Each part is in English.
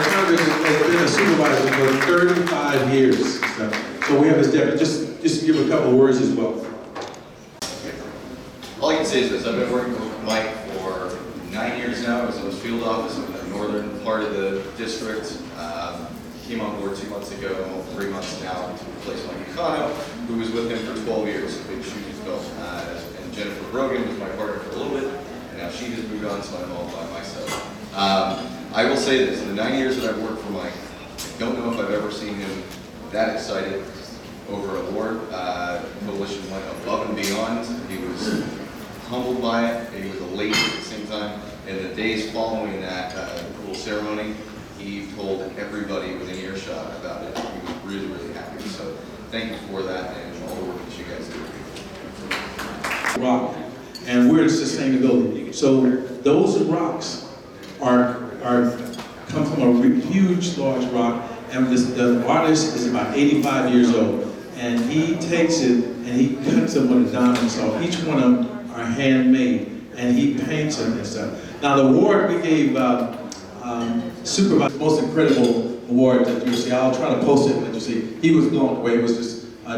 Travis has been a supervisor for 35 years. So we have his deputy. Just to give a couple of words as well. All I can say is this: I've been working with Mike for 9 years now. I was in his field office in the northern part of the district. Came on board 2 months ago, 3 months now, to replace Mike Econo, who was with him for 12 years. Big shoes to fill. And Jennifer Brogan was my partner for a little bit, and now she has moved on, so I'm all by myself. I will say this: in the 9 years that I've worked for Mike, I don't know if I've ever seen him that excited over a award. Coalition went above and beyond. He was humbled by it, and he was elated at the same time. And the days following that little ceremony, he told everybody within earshot about it. He was really, really happy. So thank you for that and all the work that you guys do. Rock, and we're in sustainability. So those rocks come from a huge, large rock, and the artist is about 85 years old, and he takes it and he cuts them with a diamond saw. Each one of them are handmade, and he paints them and stuff. Now the award we gave supervisor, most incredible award that you see. I'll try to post it and let you see. He was blown away. It was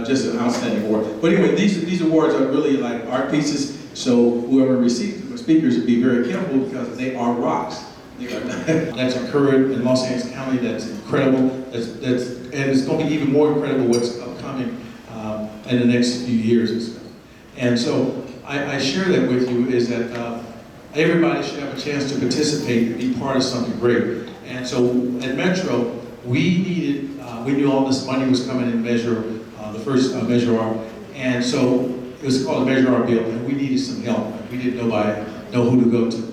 just an outstanding award. But anyway, these awards are really like art pieces. So whoever receives the speakers should be very careful because they are rocks. That's occurred in Los Angeles County. That's incredible. And it's going to be even more incredible what's upcoming in the next few years and stuff. And so I share that with you is that everybody should have a chance to participate and be part of something great. And so at Metro, we knew all this money was coming in Measure, the first Measure R, and so it was called a Measure R bill, and we needed some help. We didn't know who to go to.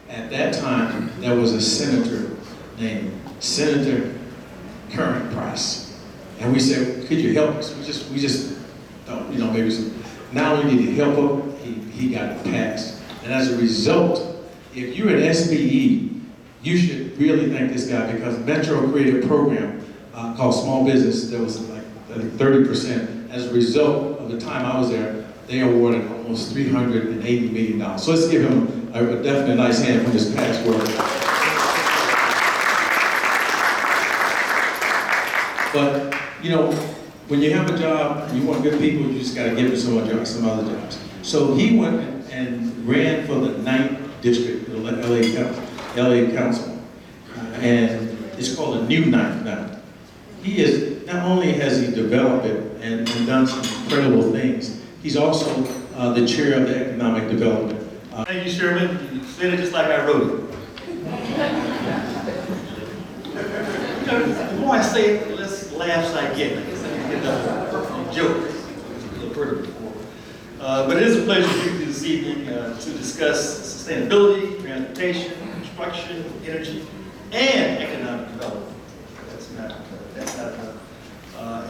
At that time, there was a senator named Senator Current Price, and we said, "Could you help us?" We just thought, maybe some. Now we need to help him. He got passed. And as a result, if you're an SBE, you should really thank this guy because Metro created a program called Small Business that was like 30%. As a result of the time I was there, they awarded almost $380 million. So let's give him a definite nice hand for his past work. But, when you have a job and you want good people, you just got to give them some other jobs. So he went and ran for the 9th district, the LA Council. And it's called the new 9th now. Not only has he developed it and done some incredible things, he's also the chair of the economic development. Thank you, Sherman. You said it just like I wrote it. The more I say it, the less laughs I get. Joke. But it is a pleasure to be with you this evening to discuss sustainability, transportation, construction, energy, and economic development.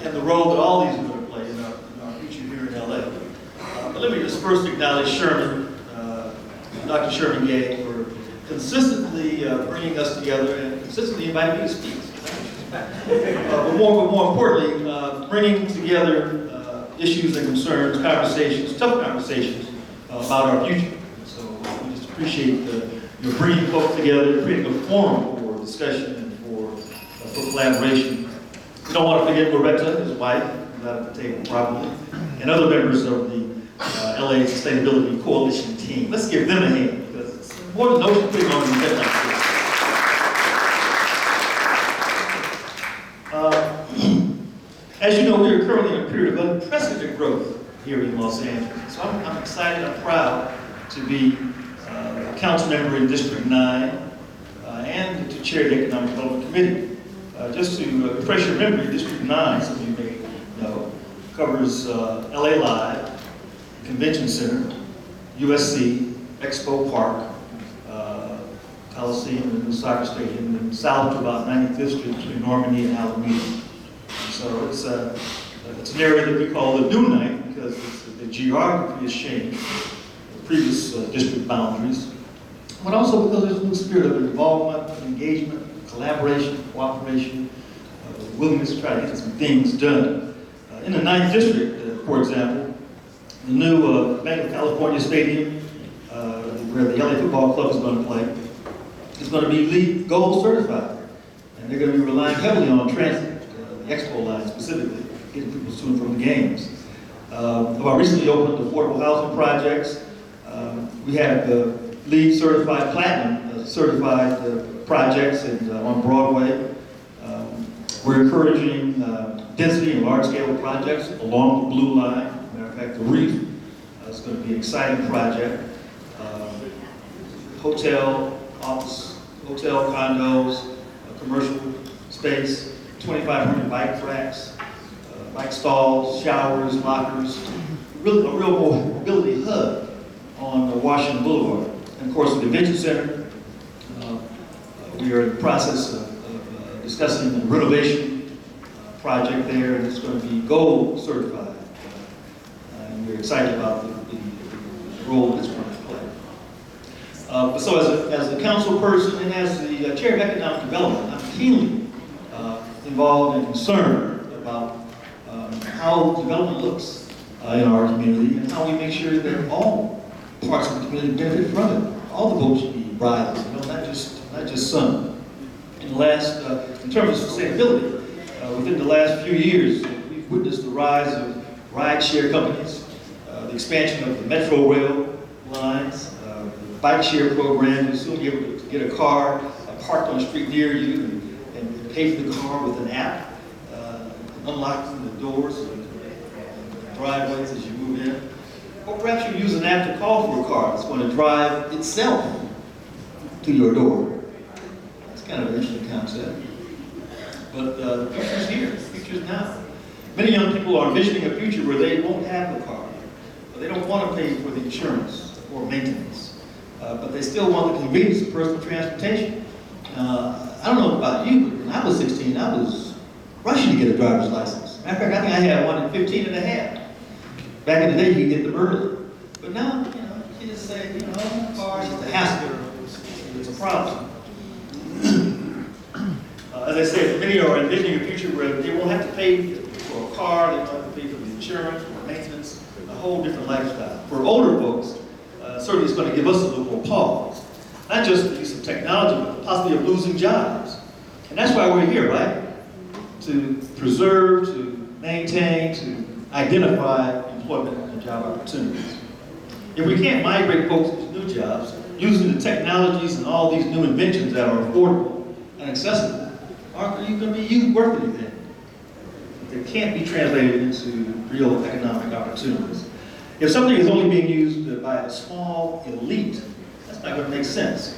And the role that all these are going to play in our future here in LA. But let me just first acknowledge Sherman, Dr. Sherman Gay, for consistently bringing us together and consistently inviting me to speak. But more importantly, bringing together issues and concerns, conversations, tough conversations about our future. So we just appreciate your bringing folks together, creating a forum for discussion and for collaboration. We don't want to forget Loretta, his wife, who's out at the table probably, and other members of the LA Sustainability Coalition team. Let's give them a hand because it's more than no putting on an event like this. As you know, we are currently in a period of unprecedented growth here in Los Angeles. So I'm excited, I'm proud to be a council member in District 9 and to chair the Economic Development Committee. Just to refresh your memory, District 9, some of you may know, covers LA Live, Convention Center, USC, Expo Park, Coliseum, and the soccer stadium, and south to about 95th Street between Normandy and Alameda. So it's an area that we call the new night because the geography has changed, the previous district boundaries, but also because there's a new spirit of involvement, engagement, collaboration, cooperation, willingness to try to get some things done. In the 9th District, for example, the new Bank of California Stadium, where the LA Football Club is going to play, is going to be LEED Gold certified. And and they're going to be relying heavily on transit, the expo line specifically, getting people to and from the games. About recently opened affordable housing projects. We have LEED certified, platinum certified projects on Broadway. We're encouraging density and large-scale projects along the Blue Line. Matter of fact, the Reef is going to be an exciting project. Hotel, office, hotel condos, commercial space, 2,500 bike racks, bike stalls, showers, lockers, a real mobility hub on Washington Boulevard. And of course, the convention center, we are in the process of discussing the renovation project there, and it's going to be gold certified. And we're excited about the role it's going to play. So as a council person and as the chair of economic development, I'm keenly involved and concerned about how development looks in our community and how we make sure that all parts of the community benefit from it. All the boats should be riders, not just some. In terms of sustainability, within the last few years, we've witnessed the rise of ride-share companies, the expansion of the metro rail lines, the bike share program. You'll soon be able to get a car parked on a street near you and pay for the car with an app, unlocking the doors and driveways as you move in. Or perhaps you use an app to call for a car that's going to drive itself to your door. That's kind of an interesting concept. But the future's here, the future's now. Many young people are envisioning a future where they won't have a car. They don't want to pay for the insurance or maintenance. But they still want the convenience of personal transportation. I don't know about you, but when I was 16, I was rushing to get a driver's license. Matter of fact, I think I had one at 15 and a half. Back in the day, you could get them early. But now, kids say, cars is a hassle. It's a problem. As I said, many are envisioning a future where they won't have to pay for a car, they don't have to pay for the insurance or maintenance, a whole different lifestyle. For older folks, certainly it's going to give us a little more pause. Not just the use of technology, but possibly of losing jobs. And that's why we're here, right? To preserve, to maintain, to identify employment and job opportunities. If we can't migrate folks to new jobs, using the technologies and all these new inventions that are affordable and accessible, are you going to be worth anything? They can't be translated into real economic opportunities. If something is only being used by a small elite, that's not going to make sense.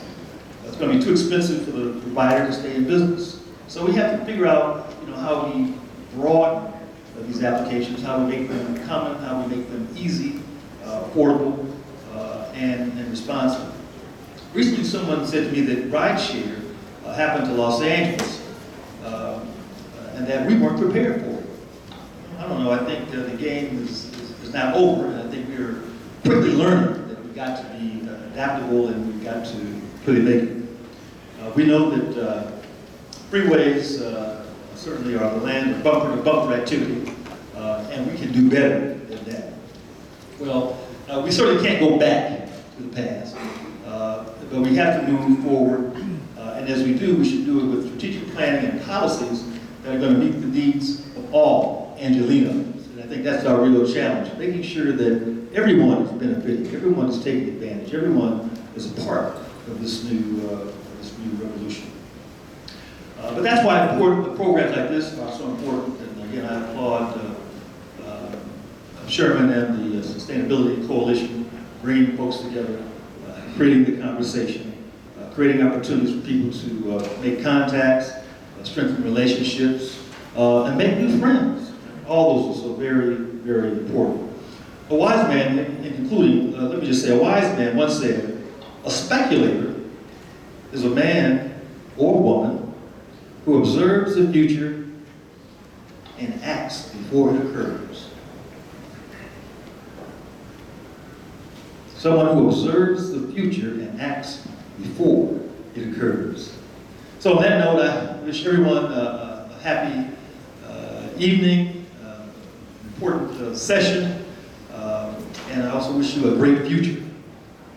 It's going to be too expensive for the provider to stay in business. So we have to figure out, how we broaden these applications, how we make them common, how we make them easy, affordable, and responsive. Recently, someone said to me that rideshare happened to Los Angeles, and that we weren't prepared for it. I don't know. I think the game is now over, and I think we're quickly learning that we've got to be adaptable and we've got to really make it. We know that freeways certainly are the land of bumper-to-bumper activity, and we can do better than that. Well, we certainly can't go back to the past, but we have to move forward, and as we do, we should do it with strategic planning and policies that are going to meet the needs of all Angelinos. And I think that's our real challenge, making sure that everyone is benefiting, everyone is taking advantage, everyone is a part of this new revolution. But that's why programs like this are so important. And again, I applaud Sherman and the Sustainability Coalition, bringing folks together, creating the conversation, creating opportunities for people to make contacts, strengthen relationships, and make new friends. All those are so very, very important. A wise man, in concluding, let me just say, a wise man once said, a speculator is a man or woman who observes the future and acts before it occurs. Someone who observes the future and acts before it occurs. So on that note, I wish everyone a happy evening, important session, and I also wish you a great future.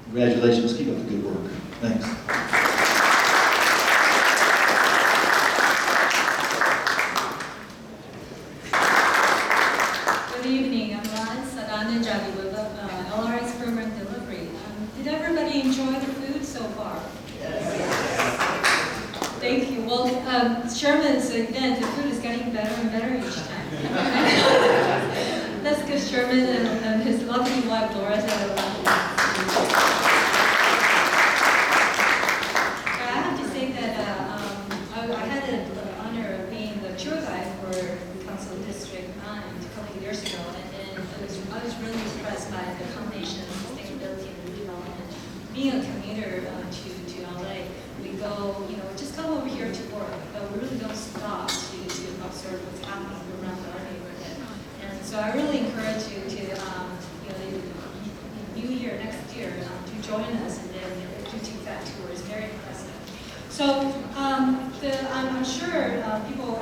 Congratulations, keep up the good work. Thanks. Well, Sherman's event, the food is getting better and better each time. Let's give Sherman and his lovely wife, Laura, a round of applause. I have to say that I had the honor of being the tour guide for Council District 9 a couple of years ago, and then I was really impressed by the combination of sustainability and redevelopment. Being a commuter to LA, we go, just come over here to work, but we really don't stop to observe what's happening around our neighborhood. And so I really encourage you to, new year, next year, to join us and then do that tour. It's very impressive. So I'm sure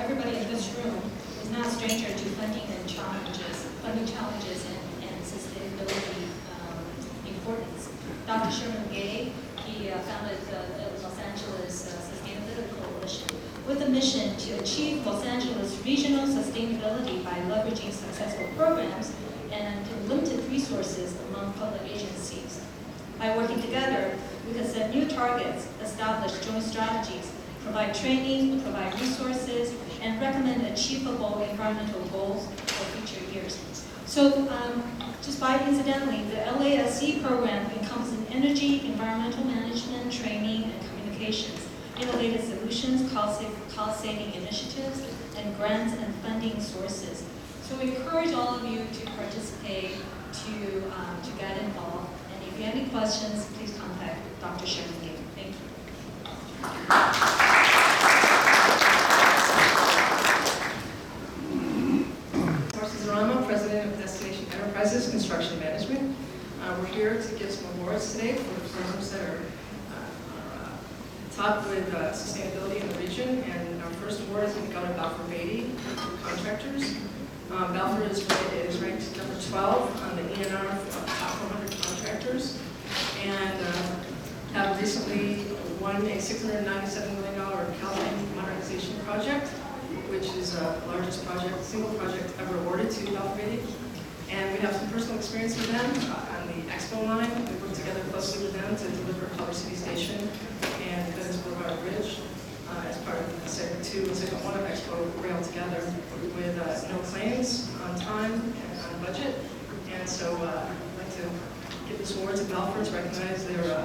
everybody in this room is not a stranger to funding challenges and sustainability importance. Dr. Sherman Gay, he founded the Los Angeles Sustainability Coalition with a mission to achieve Los Angeles regional sustainability by leveraging successful programs and limited resources among public agencies. By working together, we can set new targets, establish joint strategies, provide training, provide resources, and recommend achievable environmental goals for future years. So, just by incidentally, the LASC program encompasses energy, environmental management, training, and communications, innovative solutions, cost-saving initiatives, and grants and funding sources. So we encourage all of you to participate, to get involved. And if you have any questions, please contact Dr. Sherman Gay. Thank you. President of Destination Enterprises Construction Management. We're here to give some awards today for the firms that are top with sustainability in the region. And our first award is going to go to Balfour Beatty Contractors. Balfour is ranked number 12 on the ENR top 400 contractors, and have recently won a $697 million California modernization project, which is the largest single project ever awarded to Balfour Beatty. And we have some personal experience with them on the Expo line. We worked together closely with them to deliver Color City Station and Venice Boulevard Bridge as part of the Segment 2 and Segment 1 of Expo Rail together with no claims, on time, and on budget. And so I'd like to give this award to Balfour to recognize their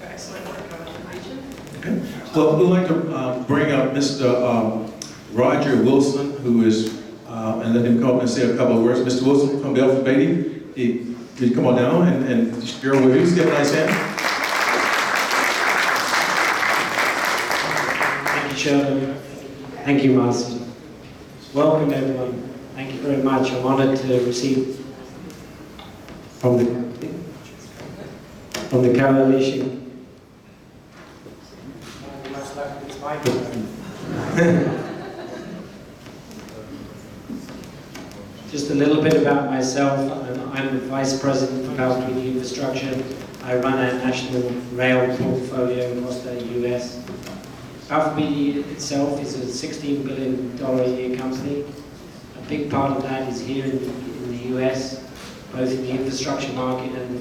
excellent work on the region. Okay. Well, we'd like to bring up Mr. Roger Wilson, who is, and let him come up and say a couple of words. Mr. Wilson from Balfour Beatty, could you come on down and share with you? Give a nice hand. Thank you, Sherman. Thank you, Marcy. Welcome, everyone. Thank you very much. I'm honored to receive from the coalition. Just a little bit about myself. I'm the Vice President for Balfour Beatty Infrastructure. I run a national rail portfolio across the US. Balfour Beatty itself is a $16 billion a year company. A big part of that is here in the US, both in the infrastructure market and the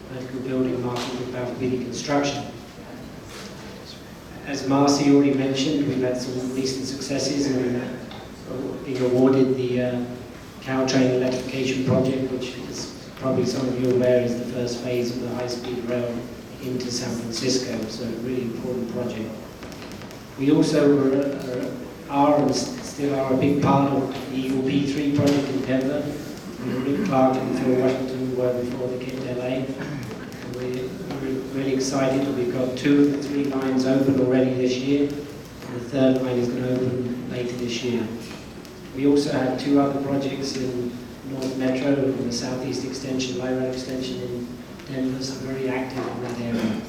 vertical building market with Balfour Beatty Construction. As Marcy already mentioned, we've had some recent successes and being awarded the Caltrain electrification project, which is probably some of you are aware is the first phase of the high-speed rail into San Francisco, so a really important project. We also are and still are a big part of the Eagle P3 project in Denver. Rick Clark and Phil Washington were before they came to LA. We're really excited that we've got 2 of the 3 lines open already this year, and the 3rd line is going to open later this year. We also have 2 other projects in North Metro and the Southeast Extension, Light Rail Extension in Denver, so very active in that area.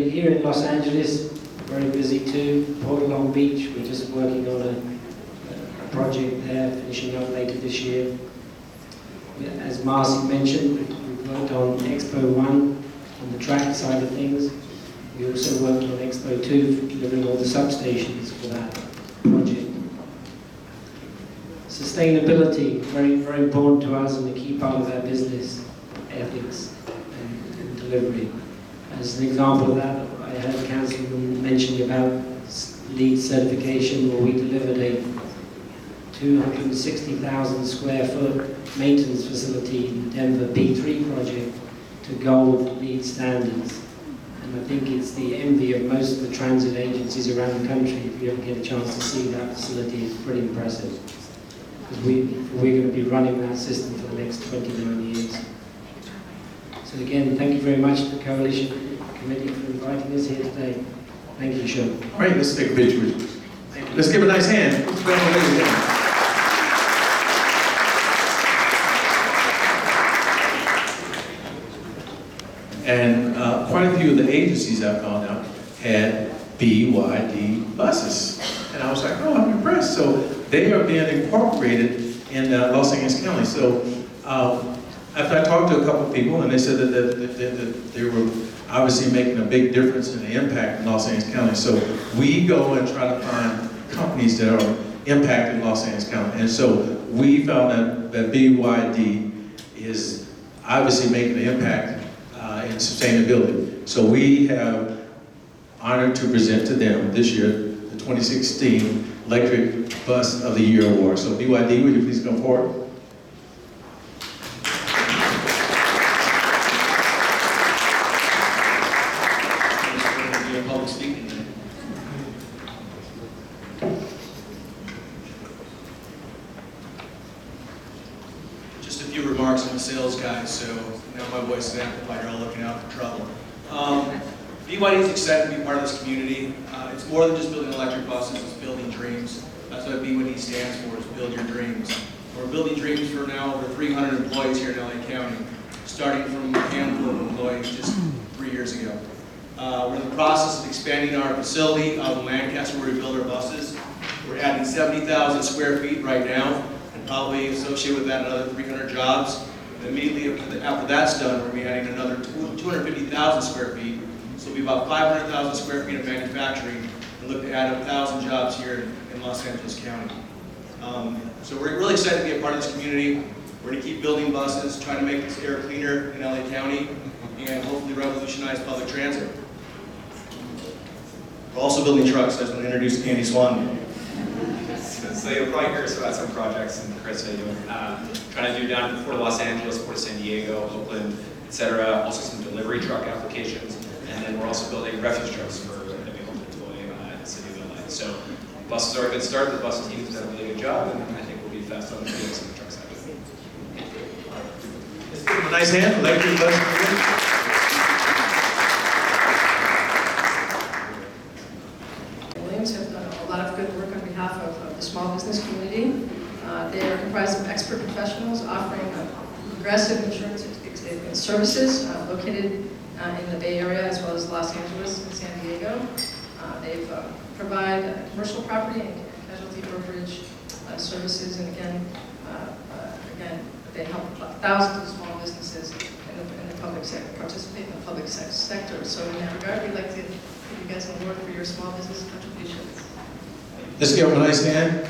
Here in Los Angeles, very busy too. Port Long Beach, we're just working on a project there, finishing up later this year. As Marcy mentioned, we've worked on Expo 1 on the track side of things. We also worked on Expo 2 for delivering all the substations for that project. Sustainability, very, very important to us and a key part of our business ethics and delivery. As an example of that, I heard Councilman mention about LEED certification, where we delivered a 260,000 square foot maintenance facility in the Denver B3 project to gold LEED standards. And I think it's the envy of most of the transit agencies around the country. If you ever get a chance to see that facility, it's pretty impressive. Because we're going to be running that system for the next 29 years. So again, thank you very much to the Coalition Committee for inviting us here today. Thank you, Sean. All right, let's take a picture with you. Let's give a nice hand. And quite a few of the agencies I found out had BYD buses. And I was like, oh, I'm impressed. So they are being incorporated in Los Angeles County. So after I talked to a couple of people, and they said that they were obviously making a big difference in the impact in Los Angeles County. So we go and try to find companies that are impacting Los Angeles County. And so we found that BYD is obviously making an impact in sustainability. So we have honored to present to them this year the 2016 Electric Bus of the Year Award. So BYD, would you please come forward? Just a few remarks on the sales guys, so now my voice is amplified, you're all looking out for trouble. BYD is excited to be part of this community. It's more than just building electric buses, it's building dreams. That's what BYD stands for, is build your dreams. We're building dreams for now over 300 employees here in LA County, starting from a handful of employees just 3 years ago. We're in the process of expanding our facility out in Lancaster where we build our buses. We're adding 70,000 square feet right now, and probably associated with that another 300 jobs. And immediately after that's done, we're going to be adding another 250,000 square feet. So it'll be about 500,000 square feet of manufacturing, and look to add 1,000 jobs here in Los Angeles County. So we're really excited to be a part of this community. We're going to keep building buses, trying to make this air cleaner in LA County, and hopefully revolutionize public transit. We're also building trucks. I just want to introduce Andy Swan. So you'll probably hear us about some projects, and Chris, trying to do down in Port of Los Angeles, Port of San Diego, Oakland, etc. Also some delivery truck applications, and then we're also building refuse trucks that we hope to deploy in the city of LA. So buses are a good start. The bus team has done a really good job, and I think we'll be fast on the field some trucks out. Let's give them a nice hand. Electric bus. Have done a lot of good work on behalf of the small business community. They are comprised of expert professionals offering progressive insurance services located in the Bay Area as well as Los Angeles and San Diego. They provide commercial property and casualty brokerage services, and again, they help thousands of small businesses in the public sector, participate in the public sector. So in that regard, we'd like to give you guys an award for your small business contributions. Let's give them a nice hand.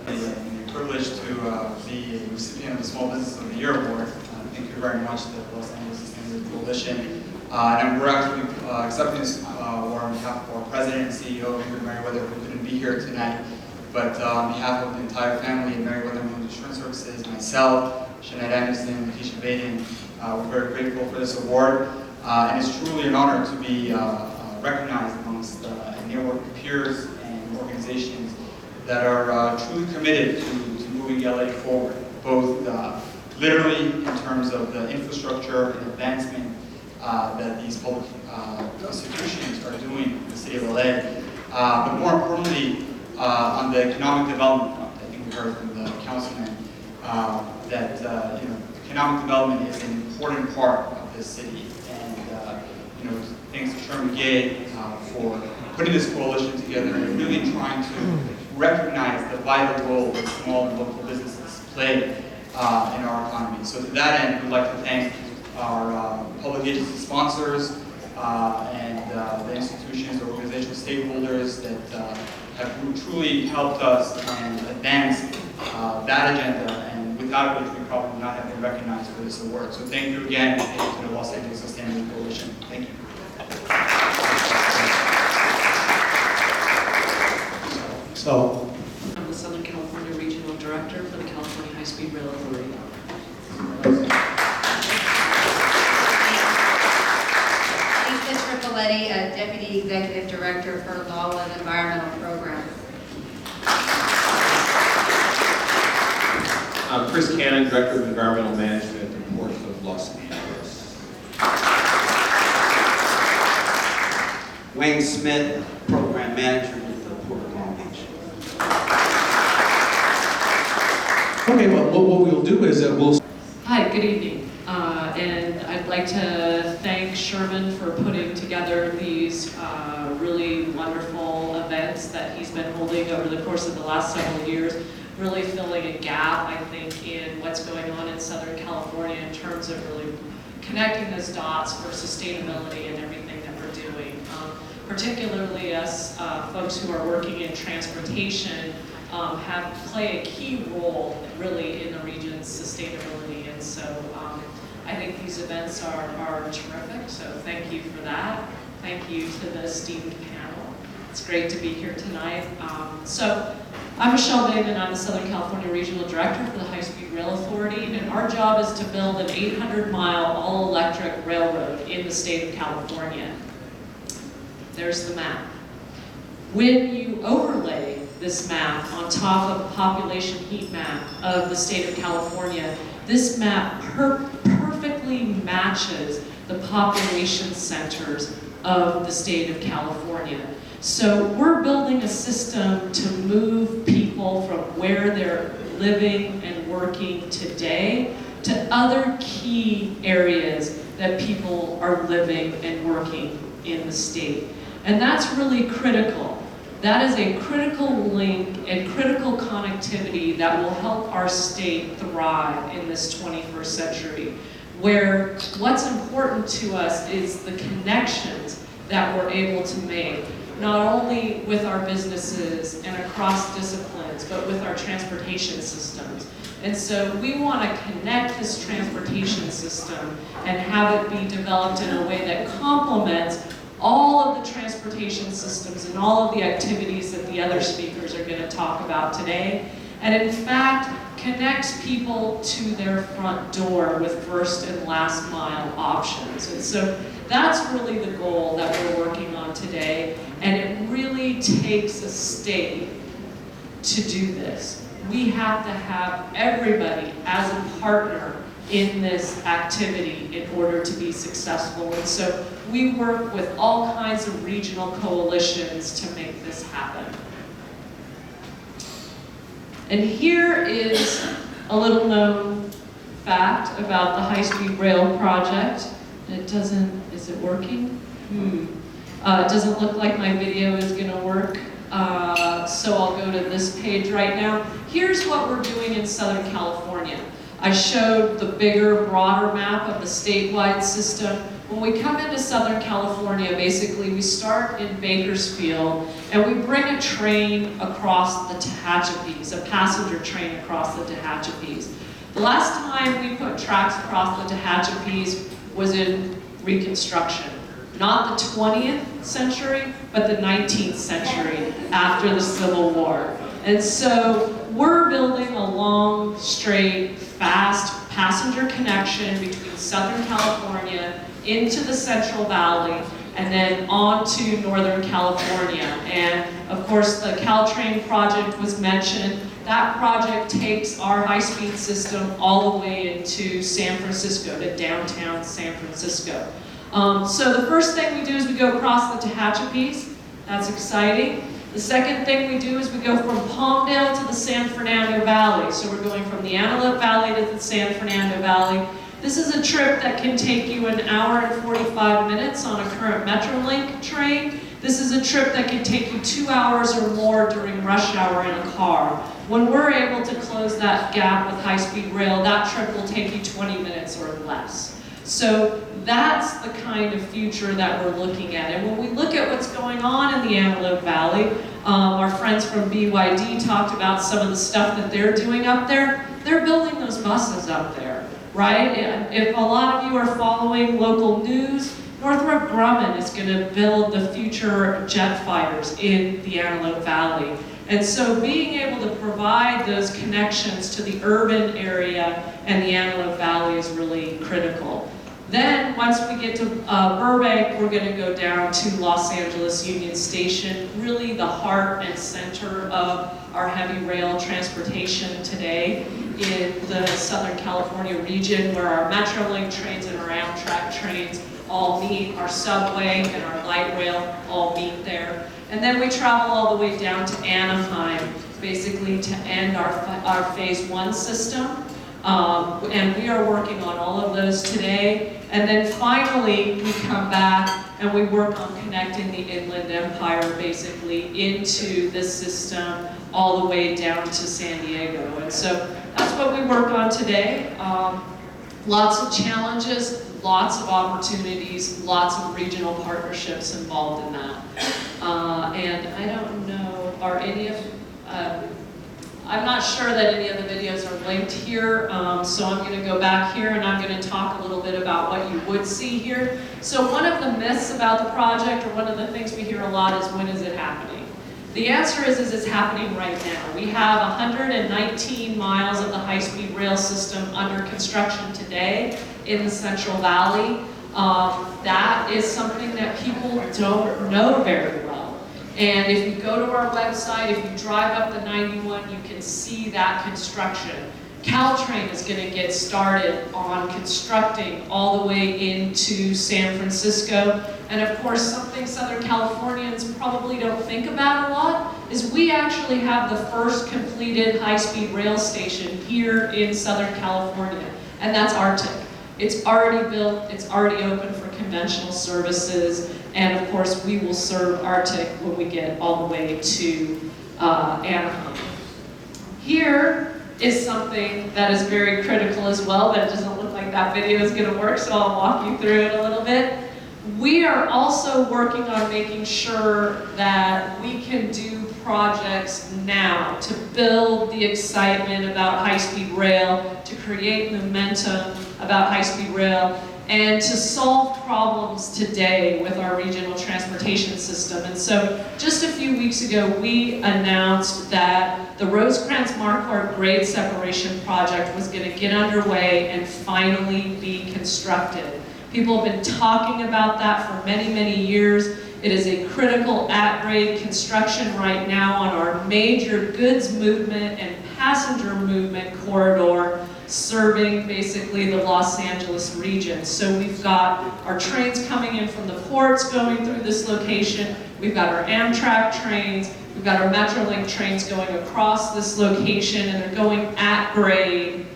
I'm privileged to be a recipient of the Small Business of the Year Award. Thank you very much to the Los Angeles Sustainability Coalition. And we're actually accepting this award on behalf of our President and CEO, Ingrid Merriweather, who couldn't be here tonight. But on behalf of the entire family of Merriweather Insurance Services, myself, Jeanette Anderson, Keisha Baden, we're very grateful for this award. And it's truly an honor to be recognized amongst a network of peers and organizations that are truly committed to moving LA forward, both literally in terms of the infrastructure and advancement that these public institutions are doing in the city of LA, but more importantly, on the economic development front. I think we heard from the councilman that economic development is an important part of this city, and thanks to Chairman Gay for putting this coalition together and really trying to recognize the vital role that small and local businesses play in our economy. So to that end, we'd like to thank our public agency sponsors and the institutions or organizations stakeholders that have truly helped us and advanced that agenda, and without which we probably would not have been recognized for this award. So thank you again to the Los Angeles Sustainability Coalition. Thank you. So, I'm the Southern California Regional Director for the California High-Speed Rail Authority. Lisa Tripoletti, Deputy Executive Director for Lawwood Environmental Program. I'm Chris Cannon, Director of Environmental Management at the Port of Los Angeles. Wayne Smith, Program Manager with the Port of Long Beach. okay, well, what we'll do is that we'll... Hi, good evening. And I'd like to thank Sherman for putting together these really wonderful events that he's been holding over the course of the last several years, really filling a gap, I think, in what's going on in Southern California in terms of really connecting those dots for sustainability and everything that we're doing. Particularly us folks who are working in transportation play a key role really in the region's sustainability, and so I think these events are terrific, so thank you for that. Thank you to the esteemed panel. It's great to be here tonight. So I'm Michelle Bateman, I'm the Southern California Regional Director for the High-Speed Rail Authority, and our job is to build an 800-mile all-electric railroad in the state of California. There's the map. When you overlay this map on top of the population heat map of the state of California, this map perfectly matches the population centers of the state of California. So we're building a system to move people from where they're living and working today to other key areas that people are living and working in the state. And that's really critical. That is a critical link and critical connectivity that will help our state thrive in this 21st century, where what's important to us is the connections that we're able to make, not only with our businesses and across disciplines, but with our transportation systems. And so we want to connect this transportation system and have it be developed in a way that complements all of the transportation systems and all of the activities that the other speakers are going to talk about today, and in fact connects people to their front door with first and last mile options. And so that's really the goal that we're working on today, and it really takes a state to do this. We have to have everybody as a partner in this activity in order to be successful. And so we work with all kinds of regional coalitions to make this happen. And here is a little known fact about the high-speed rail project. It doesn't, is it working? It doesn't look like my video is gonna work. So I'll go to this page right now. Here's what we're doing in Southern California. I showed the bigger, broader map of the statewide system. When we come into Southern California, basically we start in Bakersfield and we bring a train across the Tehachapi's, a passenger train across the Tehachapi's. The last time we put tracks across the Tehachapi's was in Reconstruction. Not the 20th century, but the 19th century after the Civil War. And so we're building a long, straight, fast passenger connection between Southern California into the Central Valley and then on to Northern California. And of course the Caltrain project was mentioned. That project takes our high-speed system all the way into San Francisco, to downtown San Francisco. So the first thing we do is we go across the Tehachapi's. That's exciting. The second thing we do is we go from Palmdale to the San Fernando Valley. So we're going from the Antelope Valley to the San Fernando Valley. This is a trip that can take you an hour and 45 minutes on a current Metrolink train. This is a trip that can take you 2 hours or more during rush hour in a car. When we're able to close that gap with high-speed rail, that trip will take you 20 minutes or less. So that's the kind of future that we're looking at. And when we look at what's going on in the Antelope Valley, our friends from BYD talked about some of the stuff that they're doing up there. They're building those buses up there, right? If a lot of you are following local news, Northrop Grumman is going to build the future jet fighters in the Antelope Valley. And so being able to provide those connections to the urban area and the Antelope Valley is really critical. Then, once we get to Burbank, we're going to go down to Los Angeles Union Station, really the heart and center of our heavy rail transportation today in the Southern California region, where our Metrolink trains and our Amtrak trains all meet, our subway and our light rail all meet there. And then we travel all the way down to Anaheim, basically to end our phase 1 system. And we are working on all of those today. And then finally, we come back and we work on connecting the Inland Empire basically into this system all the way down to San Diego. And so that's what we work on today. Lots of challenges, lots of opportunities, lots of regional partnerships involved in that. And I don't know, are any of, I'm not sure that any of the videos are linked here, so I'm going to go back here and I'm going to talk a little bit about what you would see here. So one of the myths about the project, or one of the things we hear a lot, is when is it happening? The answer is it's happening right now. We have 119 miles of the high-speed rail system under construction today in the Central Valley. That is something that people don't know very well. And if you go to our website, if you drive up the 91, you can see that construction. Caltrain is going to get started on constructing all the way into San Francisco. And of course, something Southern Californians probably don't think about a lot is we actually have the first completed high-speed rail station here in Southern California, and that's Arctic. It's already built, it's already open for conventional services, and of course we will serve Arctic when we get all the way to Anaheim. Here is something that is very critical as well, but it doesn't look like that video is going to work, so I'll walk you through it a little bit. We are also working on making sure that we can do projects now to build the excitement about high-speed rail, to create momentum about high-speed rail, and to solve problems today with our regional transportation system. And so just a few weeks ago, we announced that the Rosecrans-Marquardt grade separation project was going to get underway and finally be constructed. People have been talking about that for many, many years. It is a critical at-grade construction right now on our major goods movement and passenger movement corridor, serving basically the Los Angeles region. So we've got our trains coming in from the ports going through this location. We've got our Amtrak trains. We've got our Metrolink trains going across this location, and they're going at grade,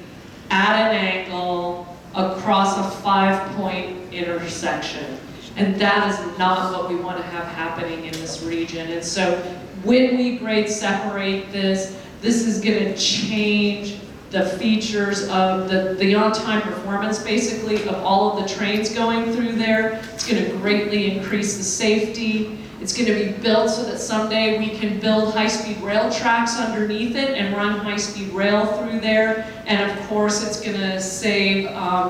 at an angle, across a 5-point intersection. And that is not what we want to have happening in this region. And so when we grade separate this is going to change the features of the on-time performance, basically, of all of the trains going through there. It's going to greatly increase the safety. It's going to be built so that someday we can build high-speed rail tracks underneath it and run high-speed rail through there. And of course, it's going to save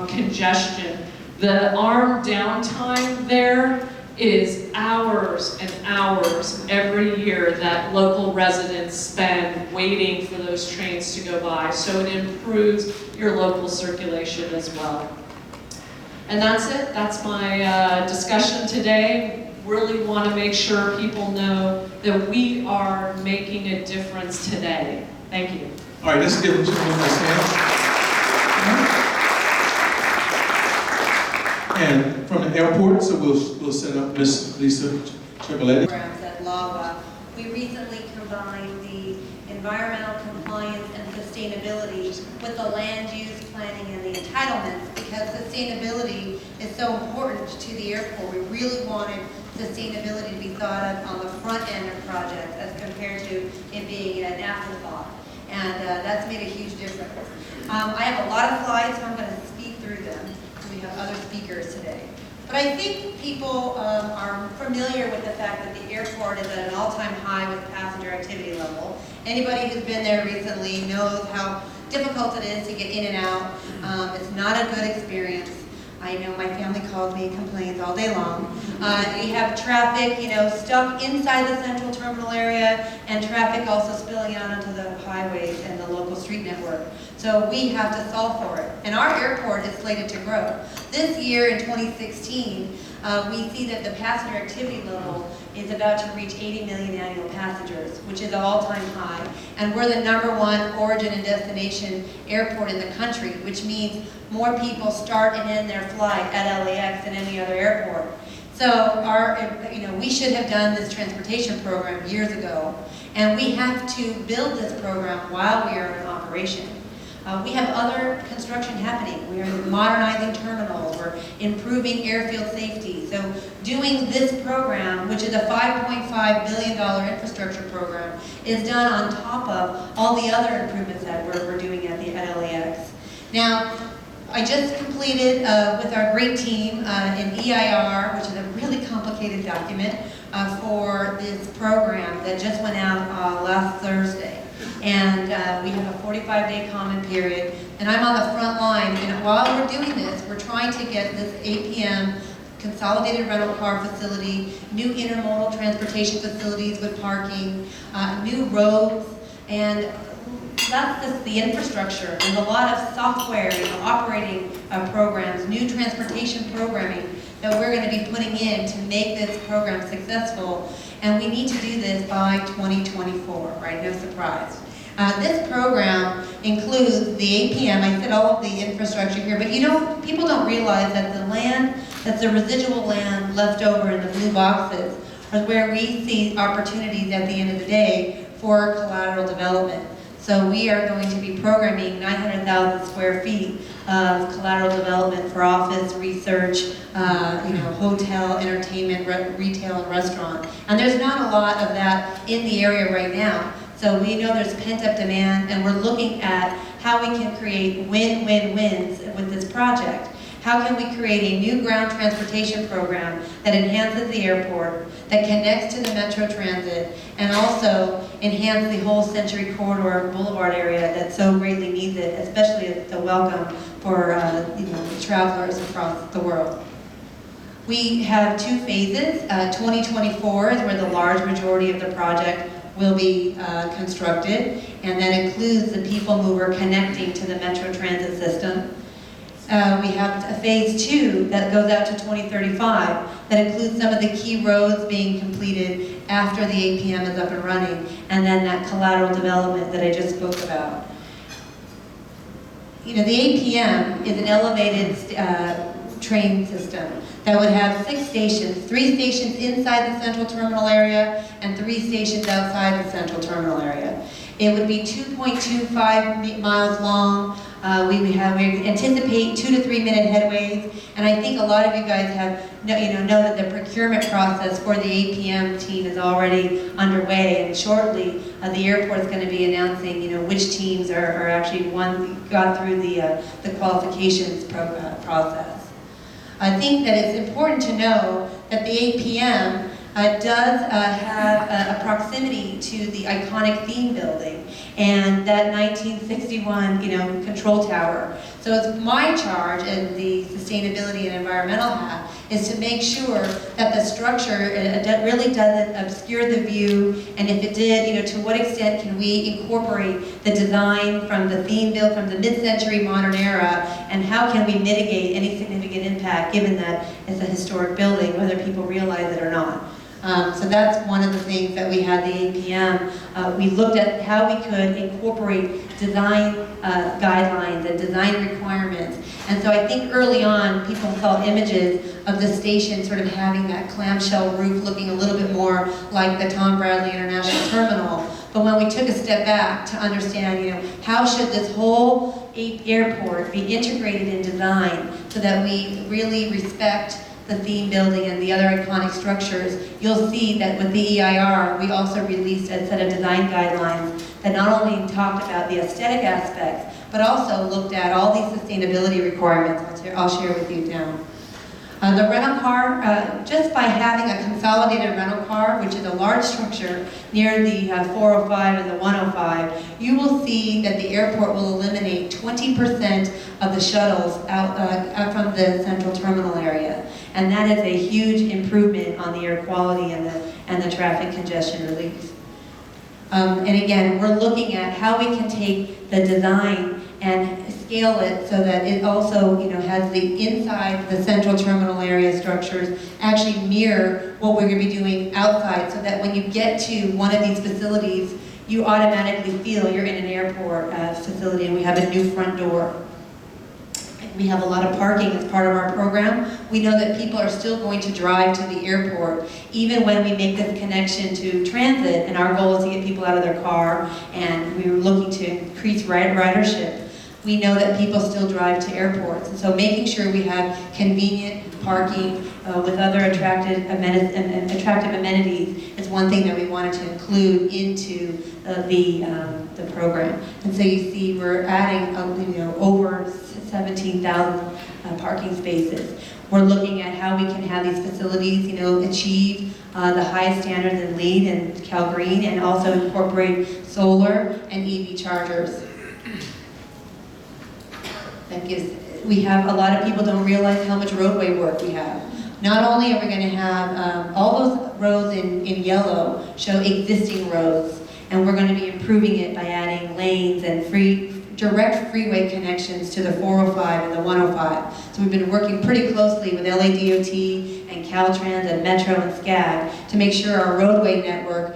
congestion. The arm downtime there is hours and hours every year that local residents spend waiting for those trains to go by. So it improves your local circulation as well. And that's it. That's my discussion today. Really want to make sure people know that we are making a difference today. Thank you. All right, let's give them one last hand. And from the airport, so we'll send up Miss Lisa Tripoletti. Programs at LAWA. We recently combined the environmental compliance and sustainability with the land use planning and the entitlements, because sustainability is so important to the airport. We really wanted sustainability to be thought of on the front end of projects as compared to it being an afterthought. And that's made a huge difference. I have a lot of slides, so I'm going to speed through them so we to have other speakers today. But I think people are familiar with the fact that the airport is at an all-time high with passenger activity level. Anybody who's been there recently knows how difficult it is to get in and out. It's not a good experience. I know my family calls me and complains all day long. You have traffic, stuck inside the central terminal area, and traffic also spilling out onto the highways and the local street network. So we have to solve for it. And our airport is slated to grow. This year in 2016, we see that the passenger activity level is about to reach 80 million annual passengers, which is an all-time high. And we're the #1 origin and destination airport in the country, which means more people start and end their flight at LAX than any other airport. So we should have done this transportation program years ago, and we have to build this program while we are in operation. We have other construction happening. We are modernizing terminals. We're improving airfield safety. So doing this program, which is a $5.5 billion infrastructure program, is done on top of all the other improvements that we're doing at LAX. Now, I just completed with our great team an EIR, which is a really complicated document for this program that just went out last Thursday. And we have a 45-day comment period, and I'm on the front line. And while we're doing this, we're trying to get this APM, consolidated rental car facility, new intermodal transportation facilities with parking, new roads, and that's just the infrastructure. There's a lot of software, operating programs, new transportation programming that we're going to be putting in to make this program successful. And we need to do this by 2024, right? No surprise. This program includes the APM. I said all of the infrastructure here, but people don't realize that the land, that's the residual land left over in the blue boxes, is where we see opportunities at the end of the day for collateral development. So we are going to be programming 900,000 square feet of collateral development for office, research, hotel, entertainment, retail, and restaurant. And there's not a lot of that in the area right now. So we know there's pent-up demand, and we're looking at how we can create win-win-wins with this project. How can we create a new ground transportation program that enhances the airport, that connects to the Metro Transit, and also enhance the whole Century Corridor Boulevard area that so greatly needs it, especially as a welcome for travelers across the world. We have 2 phases. 2024 is where the large majority of the project will be constructed, and that includes the people mover connecting to the Metro Transit system. We have a phase 2 that goes out to 2035 that includes some of the key roads being completed after the APM is up and running, and then that collateral development that I just spoke about. The APM is an elevated train system that would have 6 stations, 3 stations inside the central terminal area and 3 stations outside the central terminal area. It would be 2.25 miles long. We anticipate 2 to 3 minute headways, and I think a lot of you guys know that the procurement process for the APM team is already underway, and shortly the airport is going to be announcing which teams are actually got through the qualifications process. I think that it's important to know that the APM does have a proximity to the iconic theme building and that 1961, control tower. So it's my charge in the sustainability and environmental hat is to make sure that the structure really doesn't obscure the view, and if it did, to what extent can we incorporate the design from the theme build from the mid-century modern era, and how can we mitigate any significant impact given that it's a historic building, whether people realize it or not. So that's one of the things that we had the APM. We looked at how we could incorporate design guidelines and design requirements. And so I think early on people saw images of the station sort of having that clamshell roof looking a little bit more like the Tom Bradley International Terminal. But when we took a step back to understand, how should this whole airport be integrated in design so that we really respect the theme building and the other iconic structures, you'll see that with the EIR, we also released a set of design guidelines that not only talked about the aesthetic aspects, but also looked at all these sustainability requirements. I'll share with you now. The rental car, just by having a consolidated rental car, which is a large structure near the 405 and the 105, you will see that the airport will eliminate 20% of the shuttles out from the central terminal area. And that is a huge improvement on the air quality and the traffic congestion relief. And again, we're looking at how we can take the design and scale it so that it also, has the inside, the central terminal area structures actually mirror what we're going to be doing outside, so that when you get to one of these facilities, you automatically feel you're in an airport facility, and we have a new front door. We have a lot of parking as part of our program. We know that people are still going to drive to the airport, even when we make this connection to transit, and our goal is to get people out of their car, and we're looking to increase ridership. We know that people still drive to airports, and so making sure we have convenient parking with other attractive amenities is one thing that we wanted to include into the program. And so you see we're adding over 17,000 parking spaces. We're looking at how we can have these facilities achieve the highest standards in LEED and Cal Green, and also incorporate solar and EV chargers. We have, a lot of people don't realize how much roadway work we have. Not only are we going to have all those roads in yellow show existing roads, and we're going to be improving it by adding lanes and direct freeway connections to the 405 and the 105. So we've been working pretty closely with LADOT and Caltrans and Metro and SCAG to make sure our roadway network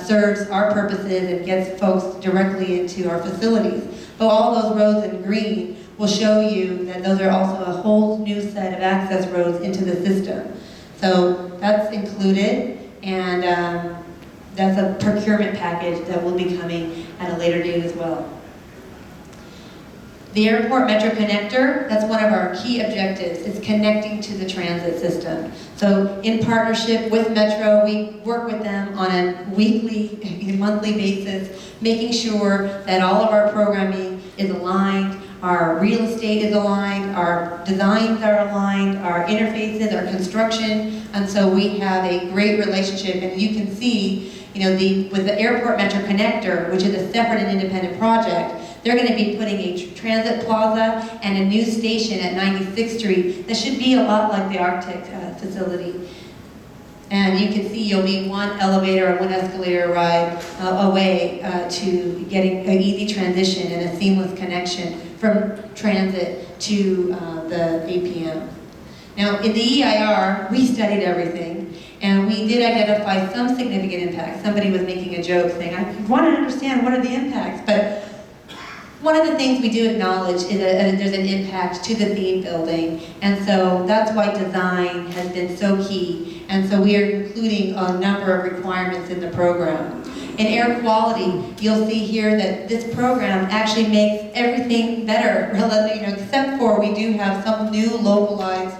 serves our purposes and gets folks directly into our facilities. But all those roads in green will show you that those are also a whole new set of access roads into the system. So that's included, and that's a procurement package that will be coming at a later date as well. The Airport Metro Connector, that's one of our key objectives, is connecting to the transit system. So in partnership with Metro, we work with them on a weekly, monthly basis, making sure that all of our programming is aligned, our real estate is aligned, our designs are aligned, our interfaces, our construction, and so we have a great relationship. And you can see, with the Airport Metro Connector, which is a separate and independent project, they're going to be putting a transit plaza and a new station at 96th Street that should be a lot like the Arctic facility. And you can see you'll be one elevator and one escalator ride away to getting an easy transition and a seamless connection from transit to the APM. Now, in the EIR, we studied everything, and we did identify some significant impacts. Somebody was making a joke saying, I want to understand what are the impacts, but one of the things we do acknowledge is that there's an impact to the theme building, and so that's why design has been so key. And so we are including a number of requirements in the program. In air quality, you'll see here that this program actually makes everything better, except for we do have some new localized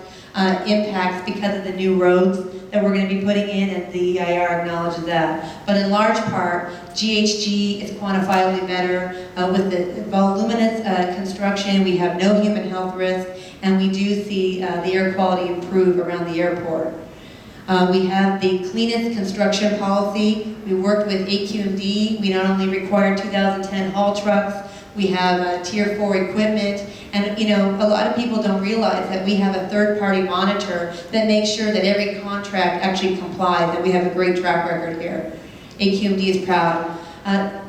impacts because of the new roads that we're going to be putting in, and the EIR acknowledges that. But in large part, GHG is quantifiably better. With the voluminous construction, we have no human health risk, and we do see the air quality improve around the airport. We have the cleanest construction policy. We worked with AQMD. We not only required 2010 haul trucks, we have Tier 4 equipment, and a lot of people don't realize that we have a third-party monitor that makes sure that every contract actually complies, and we have a great track record here. AQMD is proud.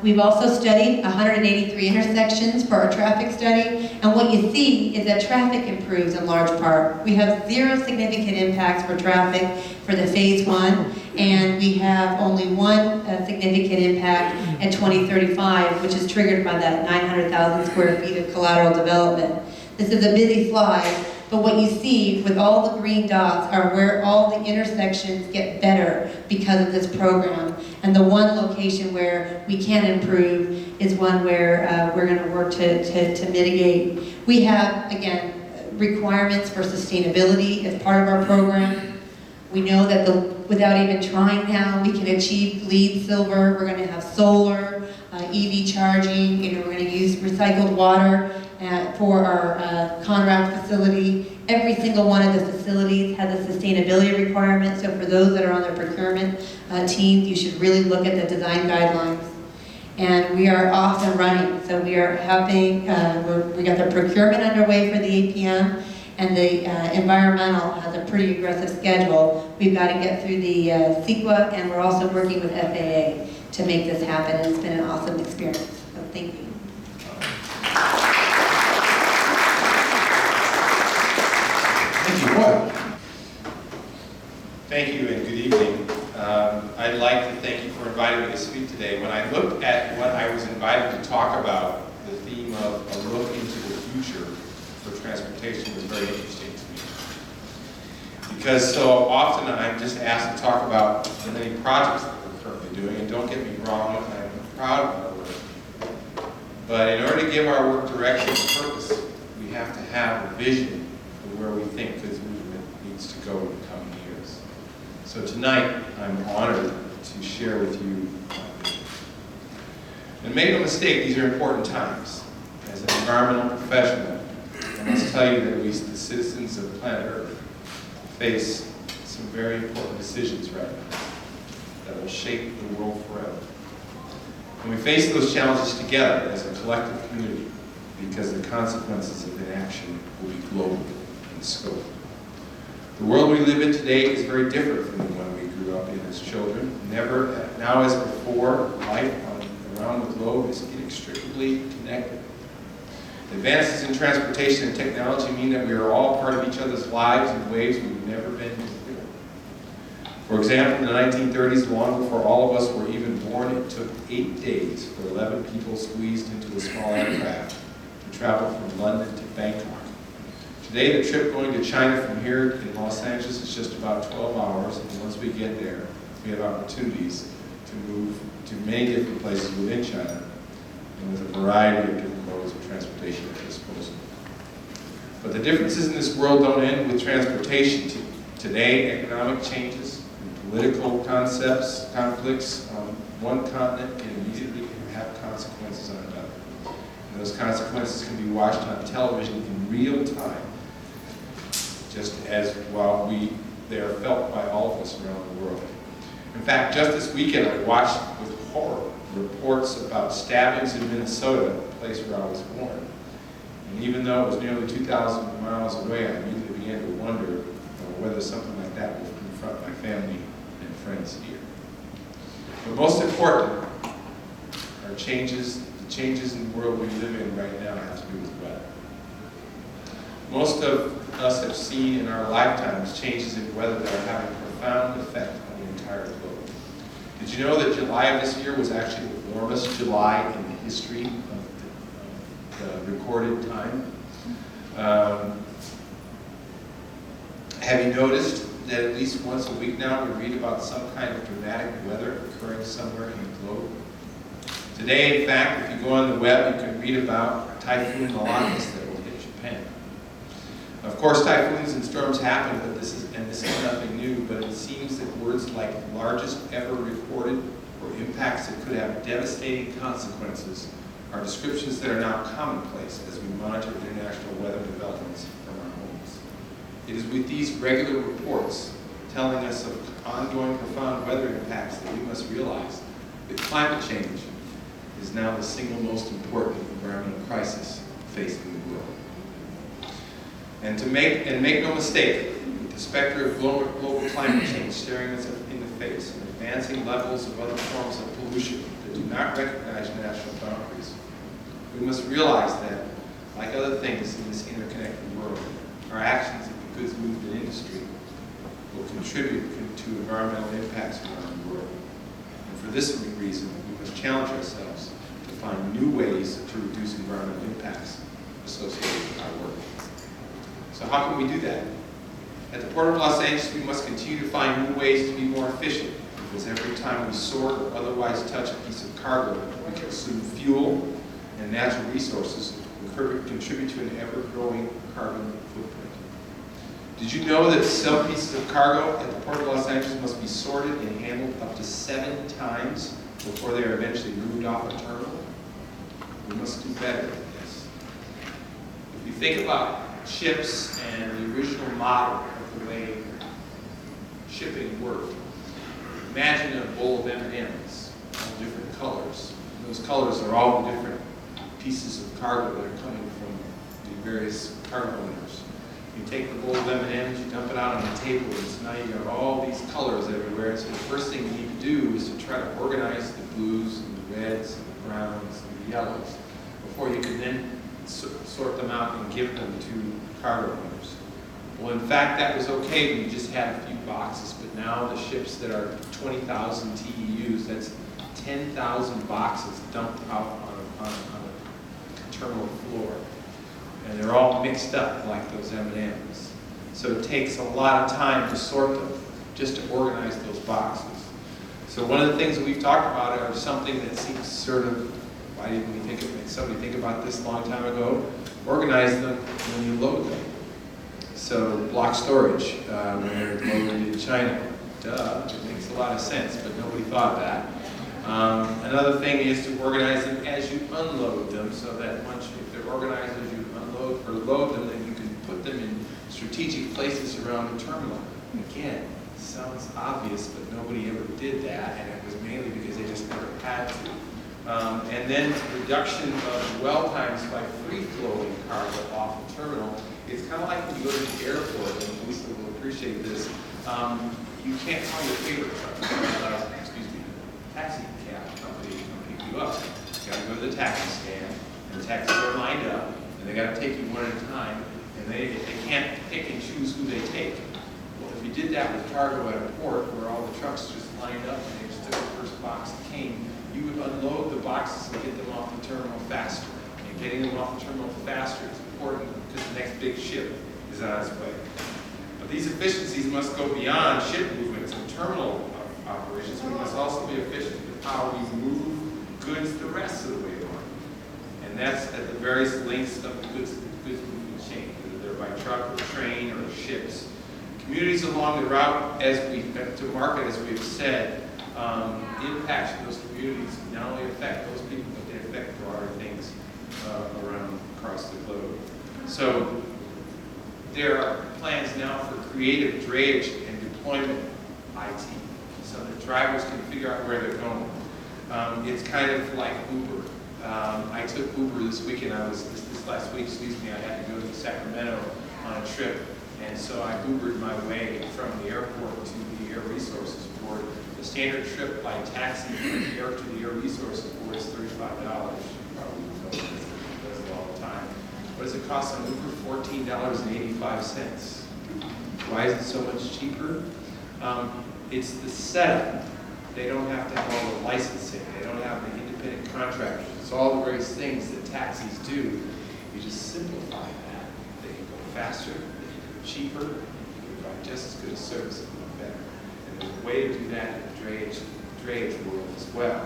We've also studied 183 intersections for our traffic study, and what you see is that traffic improves in large part. We have 0 significant impacts for traffic for the phase 1, and we have only 1 significant impact at 2035, which is triggered by that 900,000 square feet of collateral development. This is a busy slide, but what you see with all the green dots are where all the intersections get better because of this program. And the one location where we can improve is one where we're going to work to mitigate. We have, again, requirements for sustainability as part of our program. We know that the without even trying now, we can achieve LEED silver. We're going to have solar, EV charging. We're going to use recycled water for our Conrail facility. Every single one of the facilities has a sustainability requirement, so for those that are on the procurement team, you should really look at the design guidelines. And we are off and running, so we are having, we got the procurement underway for the APM, and the environmental has a pretty aggressive schedule. We've got to get through the CEQA, and we're also working with FAA to make this happen, and it's been an awesome experience, so thank you. Thank you, Roy. Thank you and good evening. I'd like to thank you for inviting me to speak today. When I looked at what I was invited to talk about, the theme of a look into the future for transportation was very interesting to me. Because so often I'm just asked to talk about the many projects that we're currently doing, and don't get me wrong, I'm proud of our work. But in order to give our work direction and purpose, we have to have a vision of where we think this movement needs to go in the coming years. So tonight, I'm honored to share with you my vision. And make no mistake, these are important times. As an environmental professional, I must tell you that we, the citizens of planet Earth, face some very important decisions right now that will shape the world forever. And we face those challenges together as a collective community because the consequences of inaction will be global in scope. The world we live in today is very different from the one we grew up in as children. Never, now as before, life around the globe is inextricably connected. Advances in transportation and technology mean that we are all part of each other's lives in ways we've never been before. For example, in the 1930s, long before all of us were even born, it took 8 days for 11 people squeezed into a small aircraft to travel from London to Bangkok. Today, the trip going to China from here in Los Angeles is just about 12 hours, and once we get there, we have opportunities to move to many different places within China, and with a variety of different modes of transportation at disposal. But the differences in this world don't end with transportation. Today, economic changes and political concepts, conflicts on one continent can immediately have consequences on another. And those consequences can be watched on television in real time, just as while they are felt by all of us around the world. In fact, just this weekend I watched with horror reports about stabbings in Minnesota, the place where I was born. And even though it was nearly 2,000 miles away, I immediately began to wonder whether something like that would confront my family and friends here. But most important are the changes in the world we live in right now have to do with weather. Most of us have seen in our lifetimes changes in weather that are having a profound effect on the entire globe. Did you know that July of this year was actually the warmest July in the history of the recorded time? Have you noticed that at least once a week now we read about some kind of dramatic weather occurring somewhere in the globe? Today, in fact, if you go on the web, you can read about Typhoon Malakas that will hit Japan. Of course, typhoons and storms happen, but this is nothing new, but it seems that words like largest ever recorded or impacts that could have devastating consequences are descriptions that are now commonplace as we monitor international weather developments from our homes. It is with these regular reports telling us of ongoing profound weather impacts that we must realize that climate change is now the single most important environmental crisis facing the world. And make no mistake, with the specter of global climate change staring us in the face and advancing levels of other forms of pollution that do not recognize national boundaries, we must realize that, like other things in this interconnected world, our actions in the goods movement industry will contribute to environmental impacts around the world. And for this reason, we must challenge ourselves to find new ways to reduce environmental impacts associated with our work. So how can we do that? At the Port of Los Angeles, we must continue to find new ways to be more efficient, because every time we sort or otherwise touch a piece of cargo, we consume fuel and natural resources and contribute to an ever-growing carbon footprint. Did you know that some pieces of cargo at the Port of Los Angeles must be sorted and handled up to 7 times before they are eventually moved off a terminal? We must do better than this. If you think about ships and the original model of the way shipping worked, imagine a bowl of M&Ms, all different colors. Those colors are all the different pieces of cargo that are coming from the various cargo owners. You take the bowl of M&Ms, you dump it out on the table, and so now you got all these colors everywhere. So the first thing you need to do is to try to organize the blues and the reds and the browns and the yellows before you can then sort them out and give them to cargo owners. Well, in fact, that was okay when you just had a few boxes, but now the ships that are 20,000 TEUs, that's 10,000 boxes dumped out on a terminal floor. And they're all mixed up like those M&Ms. So it takes a lot of time to sort them, just to organize those boxes. So one of the things that we've talked about are something that seems sort of, why didn't we think of it? Somebody think about this a long time ago? Organize them when you load them. So block storage, when they're loaded in China. Duh, it makes a lot of sense, but nobody thought of that. Another thing is to organize them as you unload them, so that once if they're organized as you unload or load them, then you can put them in strategic places around the terminal. Again, sounds obvious, but nobody ever did that, and it was mainly because they just never had to. And then reduction of dwell times by free-flowing cargo off the terminal. It's kind of like when you go to the airport, and Lisa will appreciate this. You can't call your favorite truck, taxi cab company to pick you up. You got to go to the taxi stand, and the taxis are lined up, and they got to take you one at a time, and they can't pick and choose who they take. Well, if you did that with cargo at a port, where all the trucks just lined up and they just took the first box that came, you would unload the boxes and get them off the terminal faster. And getting them off the terminal faster is important because the next big ship is on its way. But these efficiencies must go beyond ship movements and terminal operations. We must also be efficient with how we move goods the rest of the way on. And that's at the various links of the goods movement chain, whether they're by truck or train or ships. Communities along the route to market, as we've said, impacts in those communities not only affect those people, but they affect broader things around across the globe. So there are plans now for creative drayage and deployment IT, so that drivers can figure out where they're going. It's kind of like Uber. I took Uber this weekend. This last week, I had to go to Sacramento on a trip, and so I Ubered my way from the airport to the Air Resources Board. The standard trip by taxi from the air to the Air Resources Board is $35. You probably know this, it does it all the time. What does it cost on Uber? $14.85. Why is it so much cheaper? It's the setup. They don't have to have all the licensing. They don't have the independent contractors. It's all the various things that taxis do. You just simplify that. They can go faster, they can go cheaper, they can provide just as good a service, if not better. And there's a way to do that in the drayage world as well.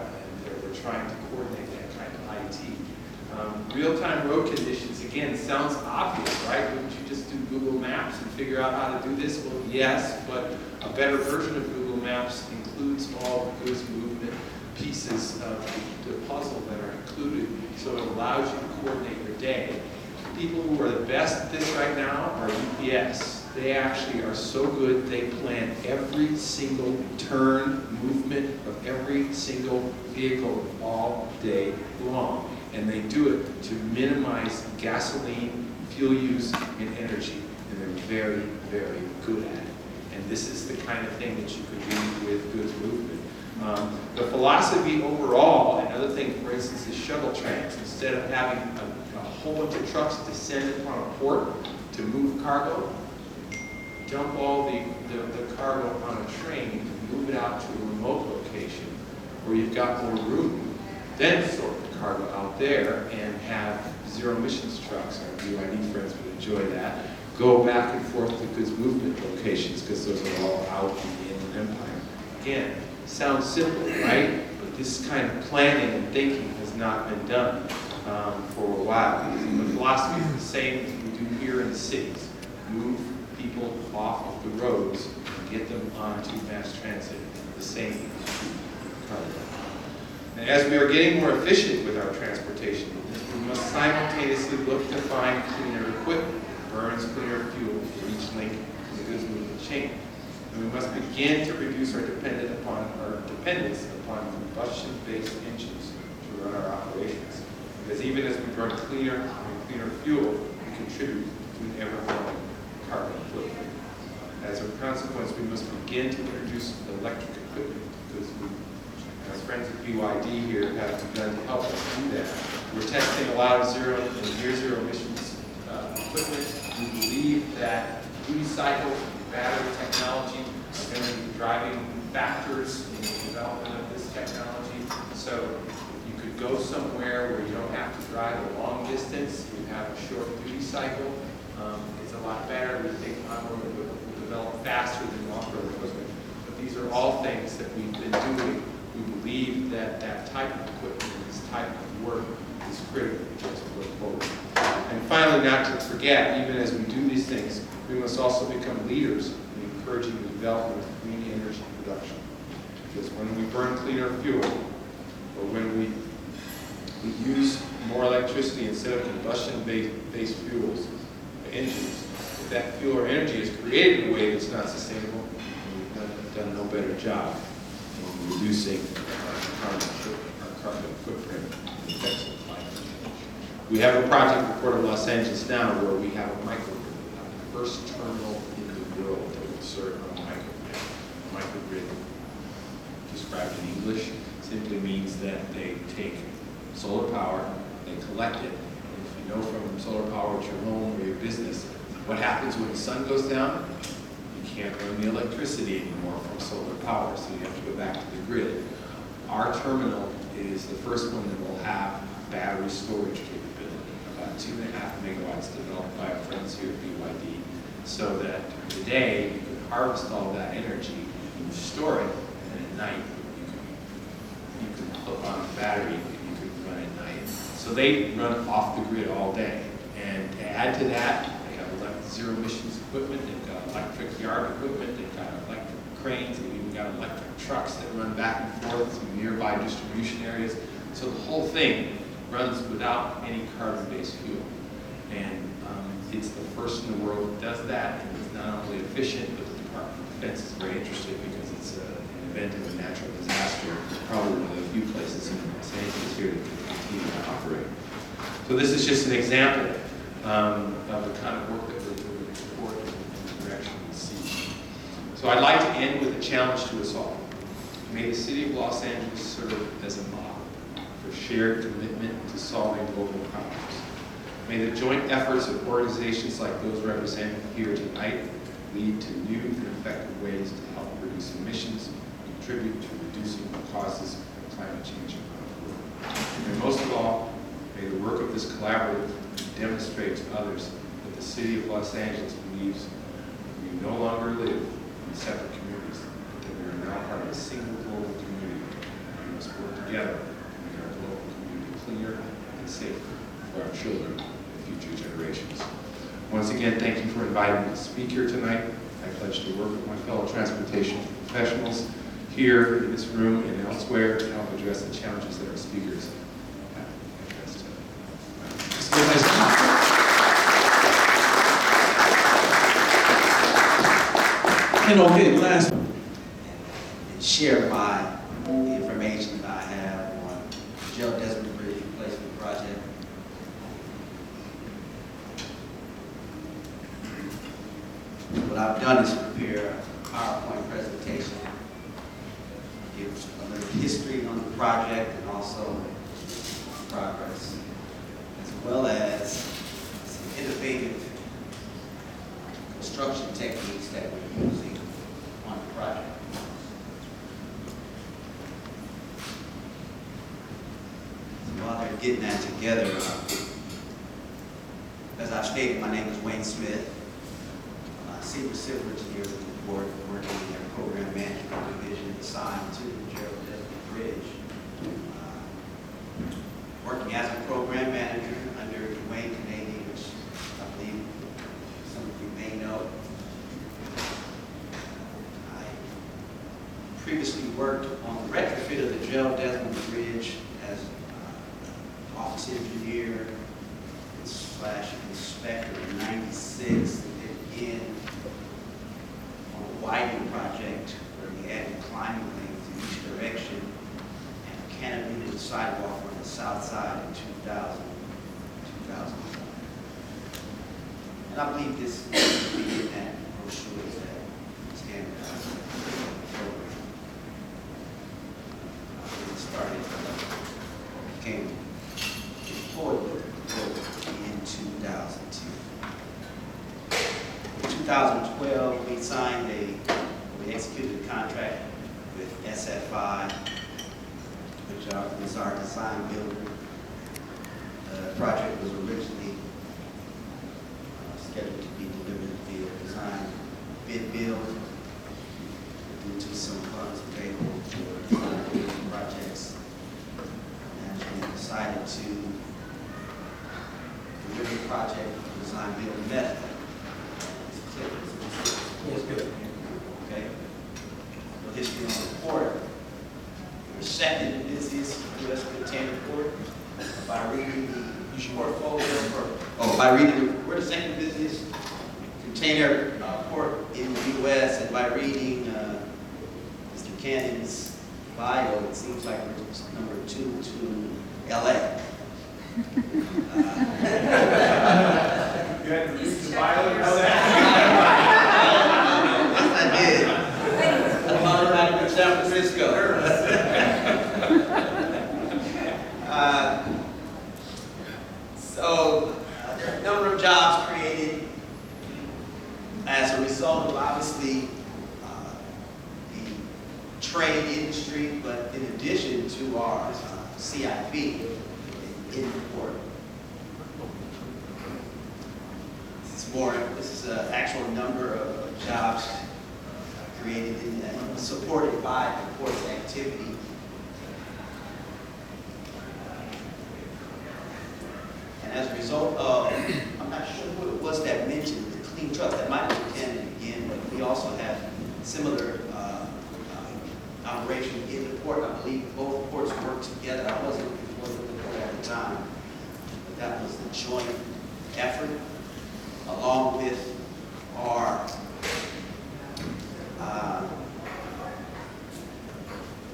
And they're trying to coordinate that kind of IT. Real-time road conditions, again, sounds obvious, right? Wouldn't you just do Google Maps and figure out how to do this? Well, yes, but a better version of Google Maps includes all the goods movement pieces of the puzzle that are included, so it allows you to coordinate your day. The people who are the best at this right now are UPS. They actually are so good, they plan every single turn, movement of every single vehicle all day long. And they do it to minimize gasoline, fuel use, and energy. And they're very, very good at it. And this is the kind of thing that you could do with goods movement. The philosophy overall, another thing, for instance, is shuttle trains. Instead of having a whole bunch of trucks descend upon a port to move cargo, dump all the cargo on a train and move it out to a remote location where you've got more room. Then sort the cargo out there and have zero emissions trucks. Our BYD friends would enjoy that. Go back and forth to goods movement locations because those are all out in the Inland Empire. Again, sounds simple, right? But this kind of planning and thinking has not been done for a while. The philosophy is the same as we do here in the cities. Move people off of the roads and get them onto mass transit. The same is true for cargo. And as we are getting more efficient with our transportation, we must simultaneously look to find cleaner equipment, burns cleaner fuel for each link in the goods movement chain. And we must begin to reduce our dependence upon combustion-based engines to run our operations. Because even as we burn cleaner and cleaner fuel, we contribute to an ever-growing carbon footprint. As a consequence, we must begin to introduce electric equipment, because we, as friends at BYD here, have begun to help us do that. We're testing a lot of zero and near zero emissions equipment. We believe that duty cycle and battery technology are going to be driving factors in the development of this technology. So if you could go somewhere where you don't have to drive a long distance, you have a short duty cycle, it's a lot better. We think on-road equipment will develop faster than off-road equipment. But these are all things that we've been doing. We believe that that type of equipment and this type of work is critical as we look forward. And finally, not to forget, even as we do these things, we must also become leaders in encouraging the development of green energy production. Because when we burn cleaner fuel, or when we use more electricity instead of combustion-based fuels, engines, if that fuel or energy is created in a way that's not sustainable, we've done no better job in reducing our carbon footprint and effects of climate change. We have a project in the Port of Los Angeles now where we have a microgrid, the first terminal in the world that will serve a microgrid. A microgrid, described in English, simply means that they take solar power, they collect it. If you know from solar power at your home or your business, what happens when the sun goes down? You can't run the electricity anymore from solar power, so you have to go back to the grid. Our terminal is the first one that will have battery storage capability, about 2.5 megawatts developed by our friends here at BYD, so that today you can harvest all that energy, you store it, and at night you can put on the battery and you can run at night. So they run off the grid all day. And to add to that, they have zero emissions equipment, they've got electric yard equipment, they've got electric cranes, they've even got electric trucks that run back and forth to nearby distribution areas. So the whole thing runs without any carbon-based fuel. And it's the first in the world that does that, and it's not only efficient, but the Department of Defense is very interested because it's an event of a natural disaster, probably one of the few places in Los Angeles here that can continue to operate. So this is just an example of the kind of work that we're doing forward in the direction we see. So I'd like to end with a challenge to us all. May the City of Los Angeles serve as a model for shared commitment to solving global problems. May the joint efforts of organizations like those represented here tonight lead to new and effective ways to help reduce emissions and contribute to reducing the causes of climate change around the world. And most of all, may the work of this collaborative demonstrate to others that the City of Los Angeles believes we no longer live in separate communities, but that we are now part of a single global community. We must work together to make our global community cleaner and safer for our children and future generations. Once again, thank you for inviting me to speak here tonight. I pledge to work with my fellow transportation professionals here in this room and elsewhere to help address the challenges that our speakers have addressed tonight. And okay, last one. And share the information that I have on Joe Desmond Bridge Replacement Project. What I've done is prepare a PowerPoint presentation, give a little history on the project and also progress, as well as some innovative construction techniques that we're using on the project. So while they're getting that together, as I stated, my name is Wayne Smith. Senior civil engineer with the board, working in their program management division assigned to the Gerald Desmond Bridge. Working as a program manager under Dwayne Canady, which I believe some of you may know. worked on the retrofit of the Gerald Desmond Bridge as office engineer / inspector in '96, and then again on the widening project where we added climbing lanes in each direction and cantilevered the sidewalk on the south side in 2000. And I believe this will be in that brochure that standardized program. It started, became employed in 2002. In 2012, we executed a contract with SFI, which is our design builder. The project was originally scheduled to be delivered via design bid build. Due to some funds available for design building projects, management decided to deliver the project design build method. It's good. Okay. So history on the port. We're second busiest U.S. container port by reading the portfolio we're the second busiest container port in the U.S. and by reading Mr. Cannon's bio, it seems like we're number 2 to LA. You had to read the bio to know that? Yes, I did. I'm right in San Francisco. So there are a number of jobs created as a result of obviously the trade industry, but in addition to our CIP in the port. This is an actual number of jobs created and supported by the port's activity. And as a result of, I'm not sure who it was that mentioned the clean trucks, that might have been Canada again, but we also have similar operation in the port. I believe both ports work together. I wasn't before the port at the time, but that was the joint effort, along with our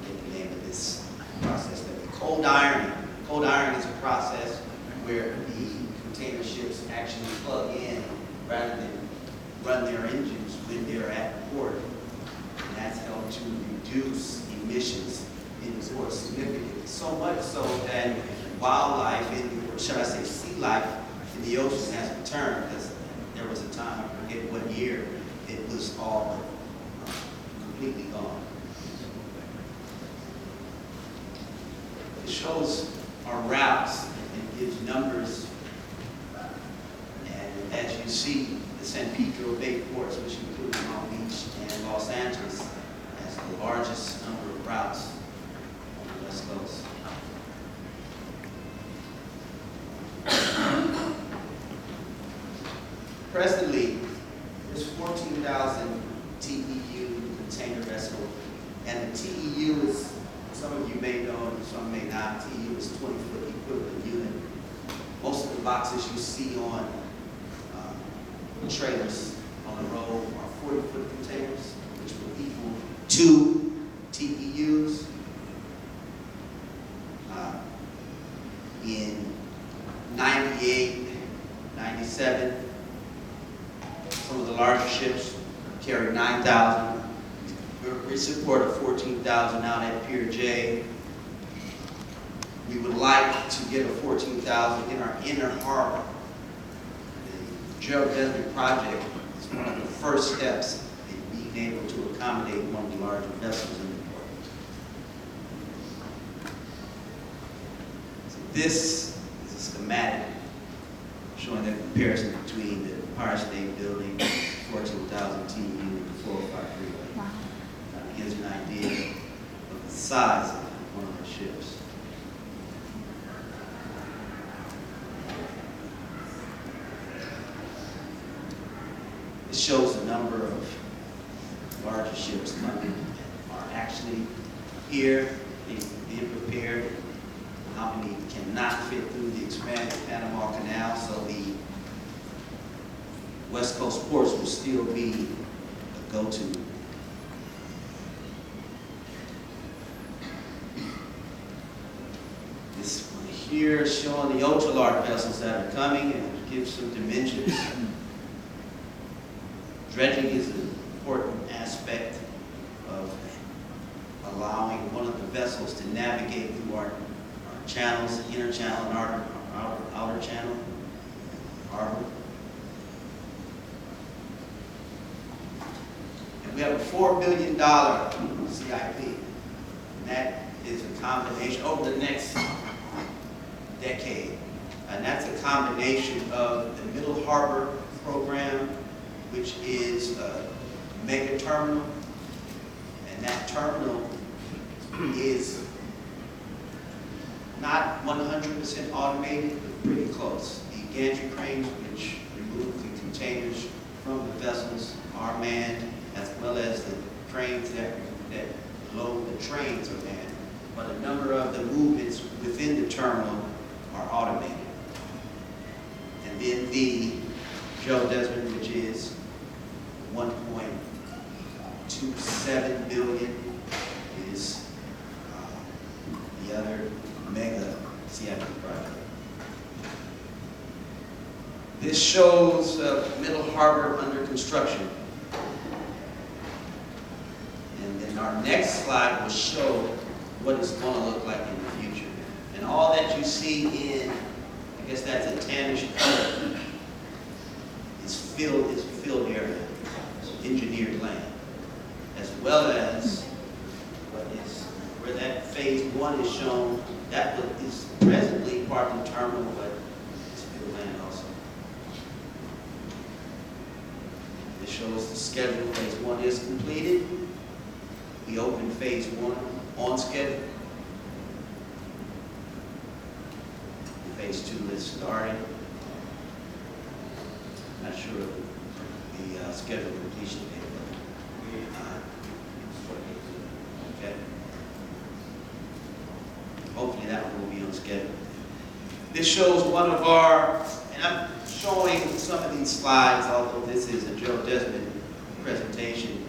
the name of this process, cold ironing. Cold ironing is a process where the container ships actually plug in rather than run their engines when they're at the port. And that's helped to reduce emissions in the port significantly. So much so that wildlife, or should I say sea life, in the ocean has returned, because there was a time, I forget what year, it was all completely gone. It shows our routes and gives numbers. And as you see, the San Pedro Bay ports, which include Long Beach and Los Angeles, has the largest number of routes on the West Coast. Presently, there's 14,000 TEU container vessel, and the TEU is, some of you may know, and some may not, TEU is 20-foot equivalent unit. Most of the boxes you see on trailers on the road are 40-foot containers, which will equal 2 TEUs. In 98, 97, some of the larger ships carry 9,000. We support a 14,000 out at Pier J. We would like to get a 14,000 in our inner harbor. The Gerald Desmond project is one of the first steps in being able to accommodate one of the larger vessels in the port. So this is a schematic showing the comparison between the Empire State Building, 14,000 TEU, and the 405 freeway. Wow. Gives you an idea of the size of one of our ships. It shows the number of larger ships coming are actually here, being prepared. How many cannot fit through the expanded Panama Canal, so the West Coast ports will still be a go-to. This one here is showing the ultra-large vessels that are coming and gives some dimensions. Dredging is an important aspect of allowing one of the vessels to navigate through our channels, inner channel and outer channel, harbor. And we have a $4 billion CIP. And that is a combination over the next decade. And that's a combination of the Middle Harbor program, which is a mega terminal. And that terminal is not 100% automated, but pretty close. The gantry cranes, which remove the containers from the vessels, are manned, as well as the cranes that load the trains are manned. But a number of the movements within the terminal are automated. And then the Joe Desmond, which is 1.27 billion, is the other mega CIP project. This shows Middle Harbor under construction. And then our next slide will show what it's going to look like in the future. And all that you see in, I guess that's a tannish color, is field area, engineered land, as well as where that phase 1 is shown. That is presently part of the terminal, but it's field land also. This shows the schedule. Phase 1 is completed. We opened phase 1 on schedule. Phase 2 is starting. Not sure of the scheduled completion date. Okay. Hopefully that one will be on schedule. This shows one of our, and I'm showing some of these slides, although this is a Joe Desmond presentation.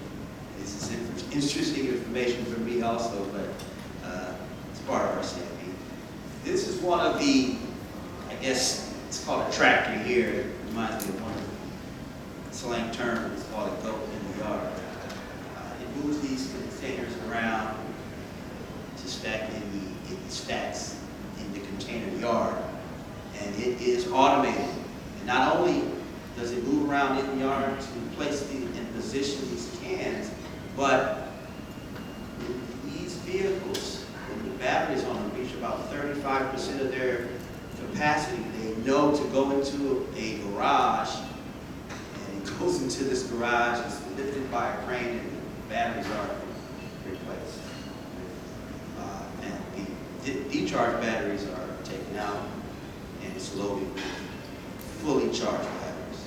This is interesting information for me also, but it's part of our CIP. This is one of the, I guess it's called a tractor here. It reminds me of one of the slang terms. It's called a goat in the yard. It moves these containers around to stack in the stacks in the container yard, and it is automated. And not only does it move around in the yard to place and position these cans, but these vehicles, when the batteries on them reach about 35% of their capacity, they know to go into a garage, and it goes into this garage, it's lifted by a crane, and the batteries are replaced. And the decharged batteries are taken out, and it's loaded with fully charged batteries.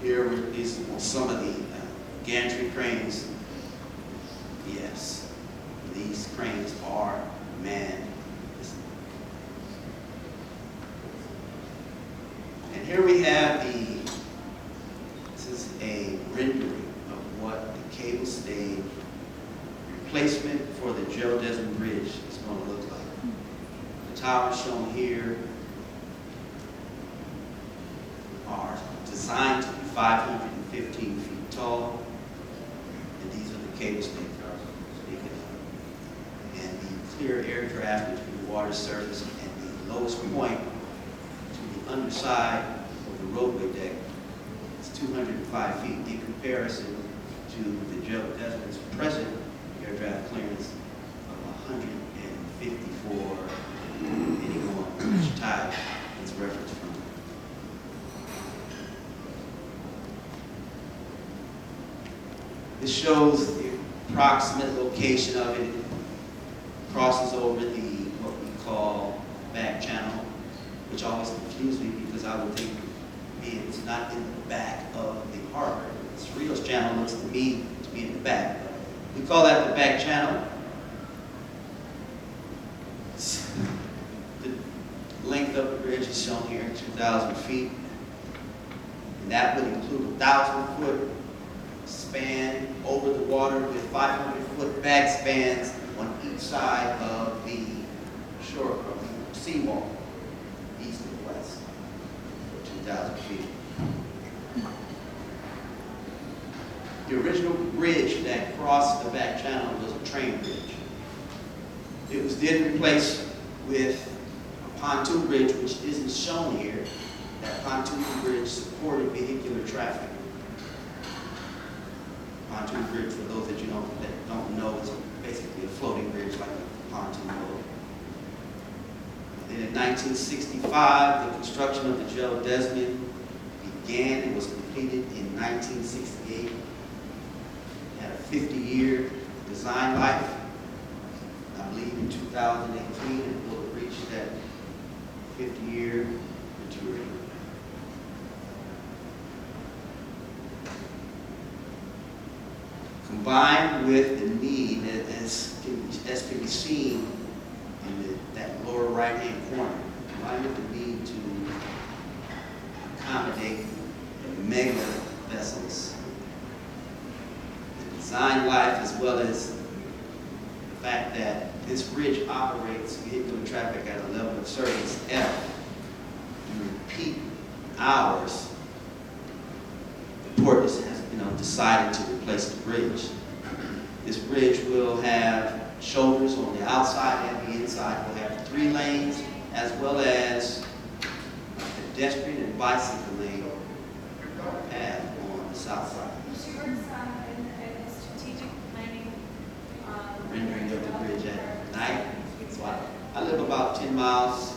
Here is some of the gantry cranes. Yes, these cranes are manned. And here we have this is a rendering of what the cable stay replacement for the Joe Desmond Bridge is going to look like. The towers shown here are designed to be 515 feet tall, and these are the cable stay cars I'm speaking of. And the clear air draft between the water surface and the lowest point to the underside of the roadway deck is 205 feet in comparison to the Joe Desmond's present air draft clearance of 154, depending on which type it's referenced from. This shows the approximate location of it. It crosses over what we call back channel, which always confused me because I would think it's not in the back of the harbor. Cerritos Channel looks to me to be in the back. We call that the back channel. The length of the bridge is shown here, 2,000 feet. And that would include a 1,000-foot span over the water with 500-foot back spans on each side of the shore, of the seawall, east and west, for 2,000 feet. The original bridge that crossed the back channel was a train bridge. It was then replaced with a pontoon bridge, which isn't shown here. That pontoon bridge supported vehicular traffic. Pontoon bridge, for those that don't know, is basically a floating bridge like a pontoon boat. Then in 1965, the construction of the Gerald Desmond began and was completed in 1968. It had a 50-year design life. I believe in 2018 it will reach that 50-year maturity. Combined with the need, as can be seen in that lower right-hand corner, combined with the need to accommodate mega vessels, the design life, as well as the fact that this bridge operates vehicular traffic at a level of service F during peak hours, the port has decided to replace the bridge. This bridge will have shoulders on the outside and the inside. We'll have 3 lanes, as well as a pedestrian and bicycle lane path on the south side. Strategic planning. Rendering of the bridge at night. So I live about 10 miles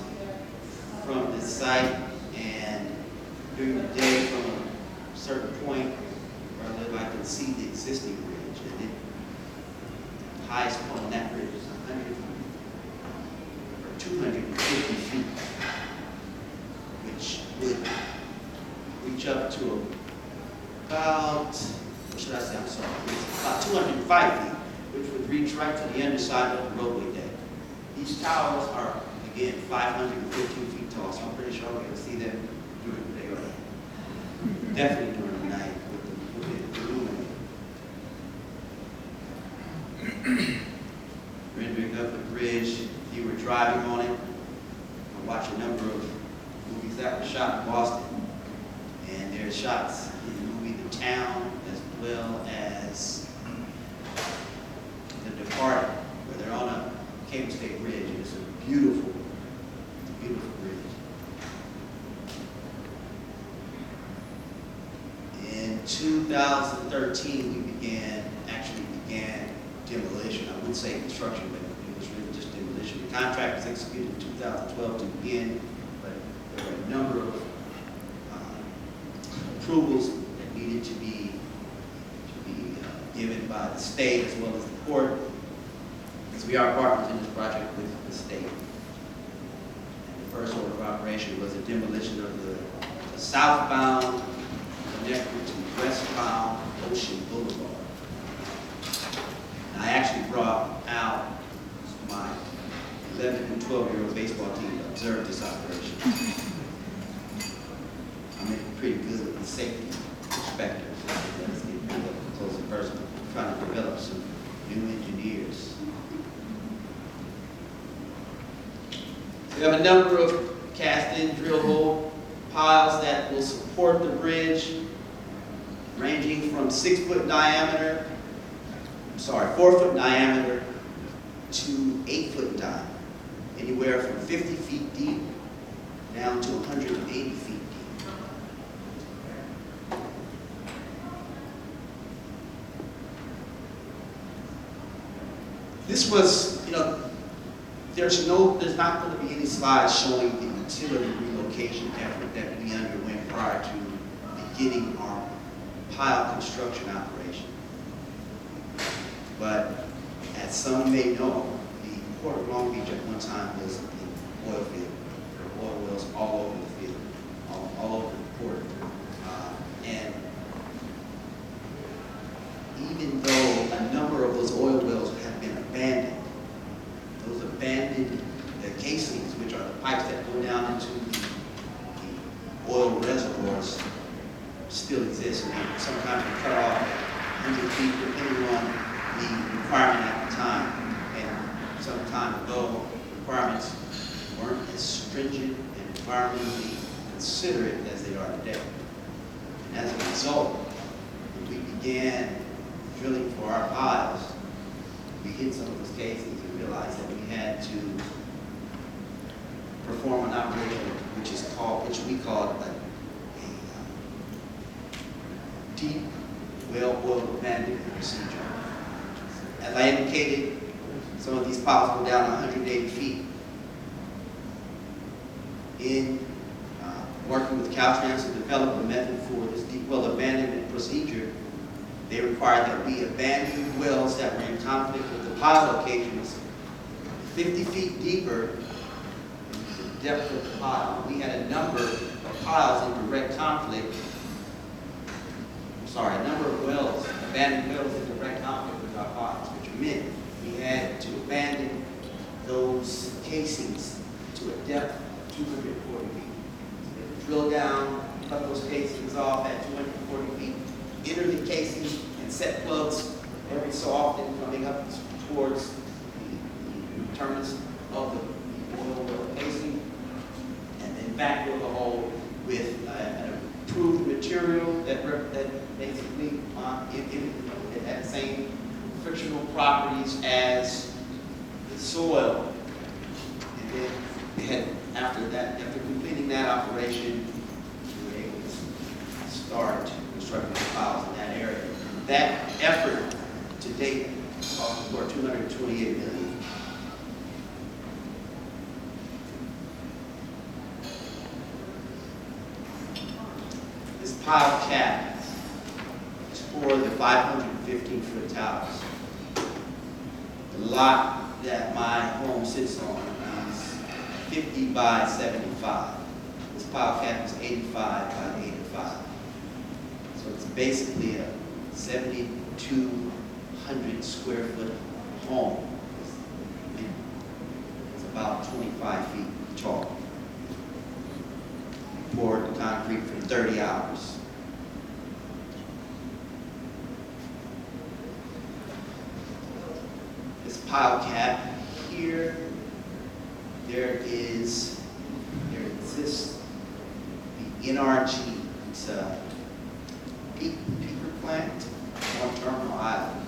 from this site, and during the day, from a certain point where I live, I can see the existing bridge, and the highest point on that bridge is 100 or 250 feet, which would reach up to about, what should I say, I'm sorry, it's about 205 feet, which would reach right to the underside of the roadway deck. These towers are, again, 515 feet tall, so I'm pretty sure we can see them during the day, or definitely during the night with the illuminated. Rendering up the bridge, if you were driving on it, I watched a number of movies that were shot in Boston, and there are shots in the movie The Town, as well as The Departed, where they're on a Cable State Bridge, and it's a beautiful bridge. In 2013, we began demolition. I would say construction, but it was really just demolition. The contract was executed in 2012 to begin, but there were a number of approvals that needed to be given by the state as well as the port, because we are partners in this project with the state. And the first order of operation was the demolition of the southbound connector to westbound Ocean Boulevard. And I actually brought out my 11 and 12-year-old baseball team to observe this operation. I'm pretty good with the safety perspective. Let's get pretty up close and personal. Trying to develop some new engineers. We have a number of cast-in drill hole piles that will support the bridge, ranging from 6-foot diameter, 4-foot diameter to 8-foot diameter, anywhere from 50 feet deep down to 180 feet deep. This was, there's not going to be any slides showing the utility relocation effort that we underwent prior to beginning our pile construction operation. But as some may know, the Port of Long Beach at one time was an oil field. There were oil wells all over the field, all over the port. And even though a number of those oil wells have been abandoned. Those abandoned casings, which are the pipes that go down into the oil reservoirs, still exist, and sometimes they cut off 100 feet depending on the requirement at the time. And some time ago, requirements weren't as stringent and environmentally considerate as they are today. And as a result, when we began drilling for our piles, we hit some of those casings and realized that we had to perform an operation which we call a deep well oil abandonment procedure. As I indicated, some of these piles go down 180 feet. In working with Caltrans to develop a method for this deep well abandonment procedure, they required that we abandon wells that were in conflict with the pile locations 50 feet deeper in the depth of the pile. We had a number of piles in direct conflict. A number of wells, abandoned wells in direct conflict with our piles, which meant we had to abandon those casings to a depth of 240 feet. So they would drill down, cut those casings off at 240 feet, enter the casings and set plugs every so often coming up towards the terminus of the oil well casing, and then backfill the hole with an improved material that basically it had the same frictional properties as the soil. And then we had, after completing that operation, we were able to start constructing the piles in that area. That effort to date cost for $228 million. This pile cap is for the 515-foot towers. The lot that my home sits on is 50 by 75. This pile cap is 85 by 85. So it's basically a 7,200 square foot home. It's about 25 feet tall. We poured the concrete for 30 hours. This pile cap here, there exists the NRG. It's a peaker plant on Terminal Island.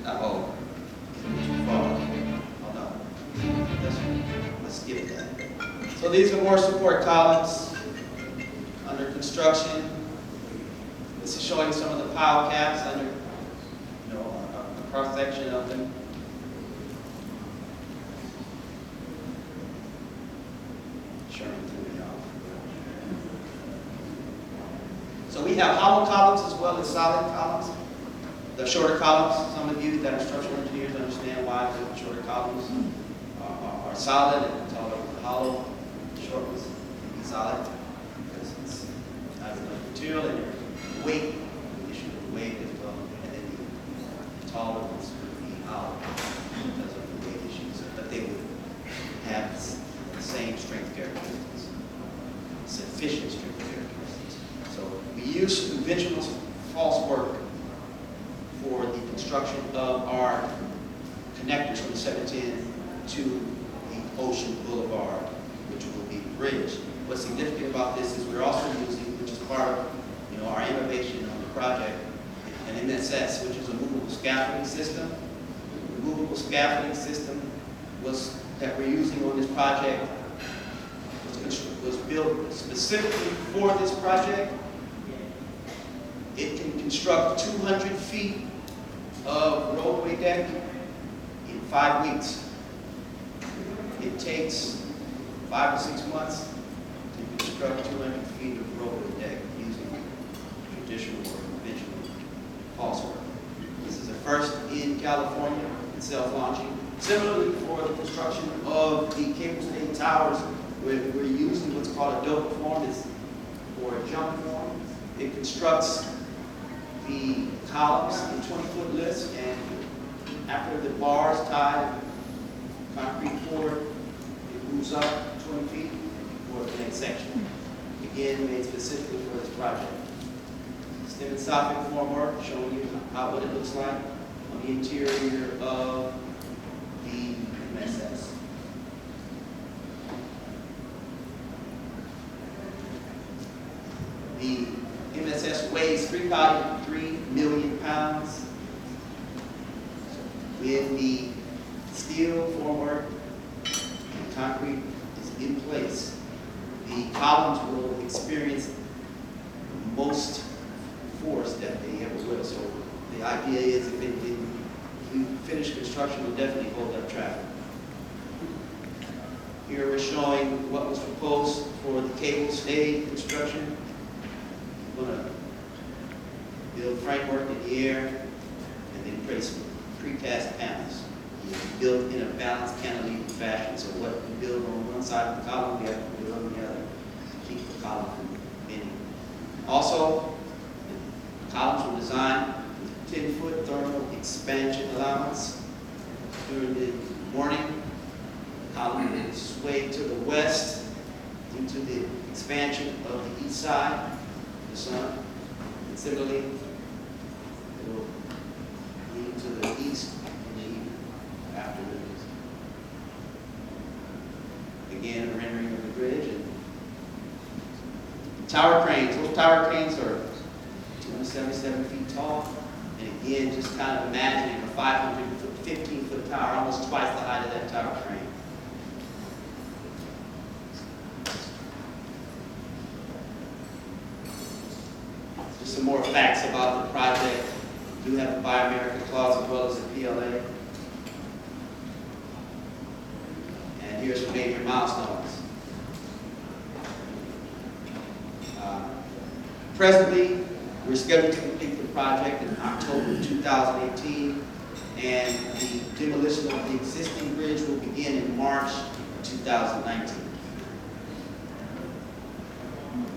Uh-oh. Too far. Oh no. Let's skip that. So these are more support columns under construction. This is showing some of the pile caps under, a cross section of them. So we have hollow columns as well as solid columns. The shorter columns, some of you that are structural engineers understand why the shorter columns are solid and the hollow, the short ones can be solid because it's not as much material and your weight, the issue of the weight as well, and then the taller ones would be hollow because of the weight issues, but they would have the same strength characteristics, sufficient strength characteristics. So we use conventional false work for the construction of our connectors from the 710 to the Ocean Boulevard, which will be the bridge. What's significant about this is we're also using, which is part of our innovation on the project, an MSS, which is a movable scaffolding system. The movable scaffolding system that we're using on this project was built specifically for this project. It can construct 200 feet of roadway deck in 5 weeks. It takes 5 to 6 months to construct 200 feet of roadway deck using traditional or conventional false work. This is the first in California in self-launching. Similarly, for the construction of the cable staying towers, we're using what's called a dope form, or a jump form. It constructs the columns in 20-foot lists, and after the bars tied, concrete poured, it moves up 20 feet for the next section. Again, made specifically for this project. Stem and soffit formwork showing you what it looks like on the interior of the MSS. The MSS weighs 3.3 million pounds. When the steel formwork and concrete is in place, the columns will experience most force that they ever will. So the idea is if we finish construction, we'll definitely hold up traffic. Here we're showing what was proposed for the cable stay construction. We're going to build framework in the air and then place precast panels. Built in a balanced cantilever fashion. So what we build on one side of the column, we have to build on the other to keep the column from bending. Also, the columns were designed with 10-foot thermal expansion allowance. During the morning, the column will sway to the west due to the expansion of the east side of the sun. And similarly, it will lean to the east in the evening after the again, a rendering of the bridge. And tower cranes, those tower cranes are 277 feet tall. And again, just kind of imagining a 500-foot, 15-foot tower, almost twice the height of that tower crane. Just some more facts about the project. We do have a Buy America clause as well as a PLA. And here's some major milestones. Presently, we're scheduled to complete the project in October 2018, and the demolition of the existing bridge will begin in March 2019.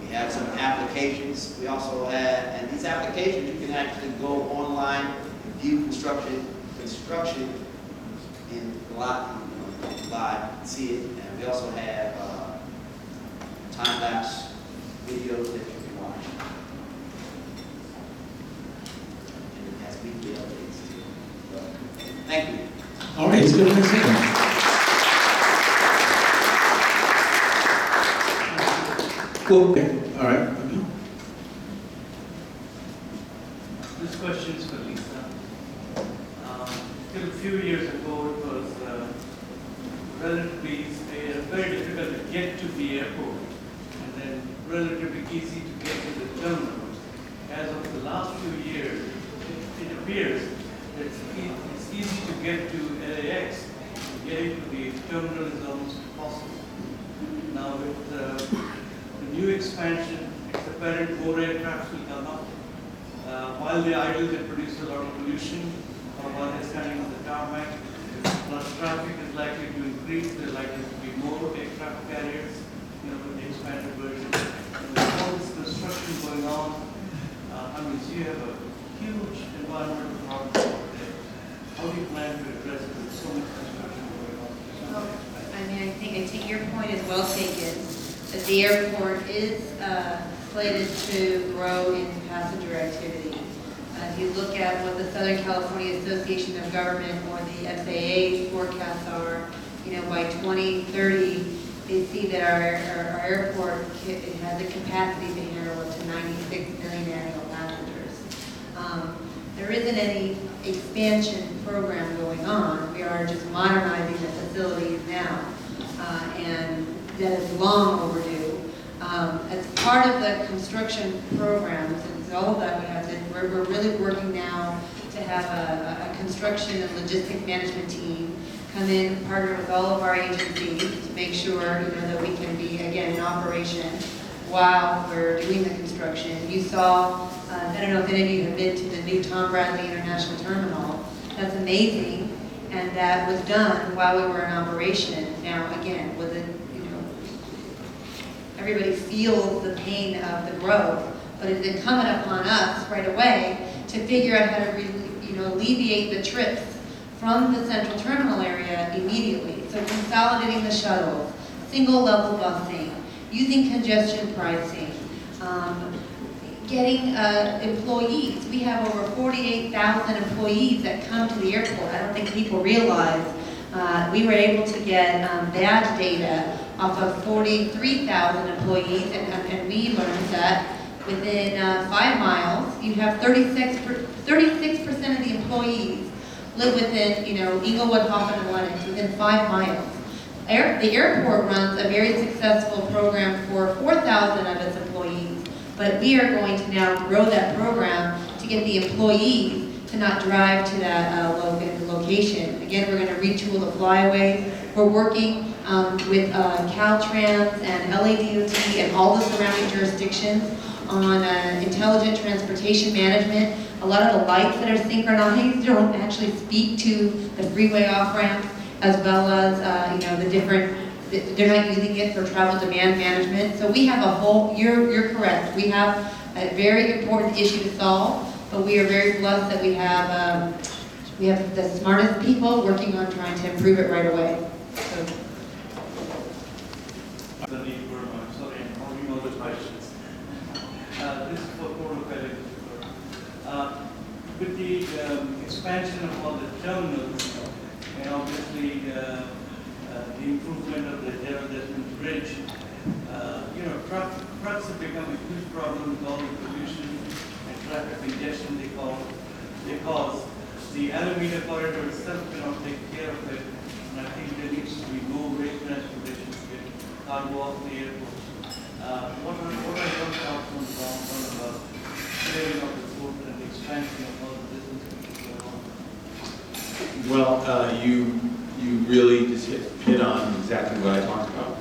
We have some applications. We also have, and these applications you can actually go online and view construction in live, see it, and we also have time-lapse videos that you can watch. And it has weekly updates too. So, thank you. All right, it's good to see you. Cool. Okay. All right. This question is for Lisa. Till a few years ago, it was relatively very difficult to get to the airport, and then relatively easy to get to the terminal. As of the last few years, it appears that it's easy to get to LAX. Getting to the terminal is almost impossible. Now with the new expansion, it's apparent more aircraft will come up. While they idle, they produce a lot of pollution. While they're standing on the tarmac, plus traffic is likely to increase. There are likely to be more aircraft carriers, with the expanded version. And with all this construction going on, so you have a huge environmental problem over there. How do you plan to address it with so much construction going on? Well, I think your point is well taken, that the airport is slated to grow in passenger activity. If you look at what the Southern California Association of Government or the FAA forecasts are, by 2030, they see that our airport has a capacity to handle up to 96 million annual passengers. There isn't any expansion program going on. We are just modernizing the facilities now, and that is long overdue. As part of the construction programs, and all of that we have to, we're really working now to have a construction and logistic management team come in, partner with all of our agencies to make sure that we can be, again, in operation while we're doing the construction. You saw, I don't know if any of you have been to the new Tom Bradley International Terminal. That's amazing, and that was done while we were in operation. Now, again, with it, everybody feels the pain of the growth, but it's incumbent upon us right away to figure out how to alleviate the trips from the central terminal area immediately. So consolidating the shuttles, single level busing, using congestion pricing, getting employees. We have over 48,000 employees that come to the airport. I don't think people realize we were able to get badge data off of 43,000 employees, and we learned that within 5 miles, you have 36% of the employees live within, Inglewood, Hoffman, and Lenox, within 5 miles. The airport runs a very successful program for 4,000 of its employees, but we are going to now grow that program to get the employees to not drive to that location. Again, we're going to retool the flyways. We're working with Caltrans and LADOT and all the surrounding jurisdictions on intelligent transportation management. A lot of the lights that are synchronized don't actually speak to the freeway off-ramps, as well as the different, they're not using it for travel demand management. So we have a whole, you're correct, we have a very important issue to solve, but we are very blessed that we have the smartest people working on trying to improve it right away. So. Sorry, I'm holding all the questions. This is for with the expansion of all the terminals, and obviously the improvement of the Desmond Bridge, trucks have become a huge problem with all the pollution and traffic congestion they cause. The Alameda corridor itself cannot take care of it, and I think there needs to be more rail transportation to get cargo off the airport. What are your thoughts on about clearing of the port and the expansion of all the businesses going on? Well, you really just hit on exactly what I talked about.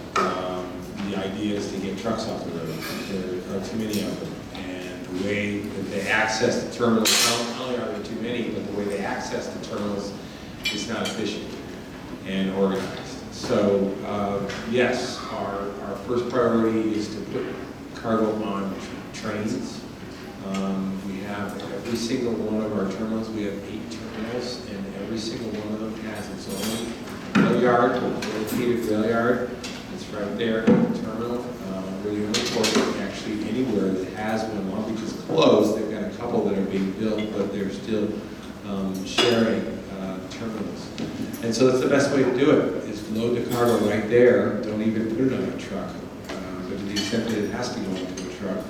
The idea is to get trucks off the road. There are too many of them, and the way that they access the terminals, not only are there too many, but the way they access the terminals is not efficient and organized. So yes, our first priority is to put cargo on trains. We have every single one of our terminals. We have 8 terminals, and every single one of them has its own rail yard, a dedicated rail yard. It's right there at the terminal. Really important, actually, anywhere that has one. Long Beach is closed. They've got a couple that are being built, but they're still sharing terminals. And so that's the best way to do it, is load the cargo right there. Don't even put it on a truck. But to the extent that it has to go into a truck,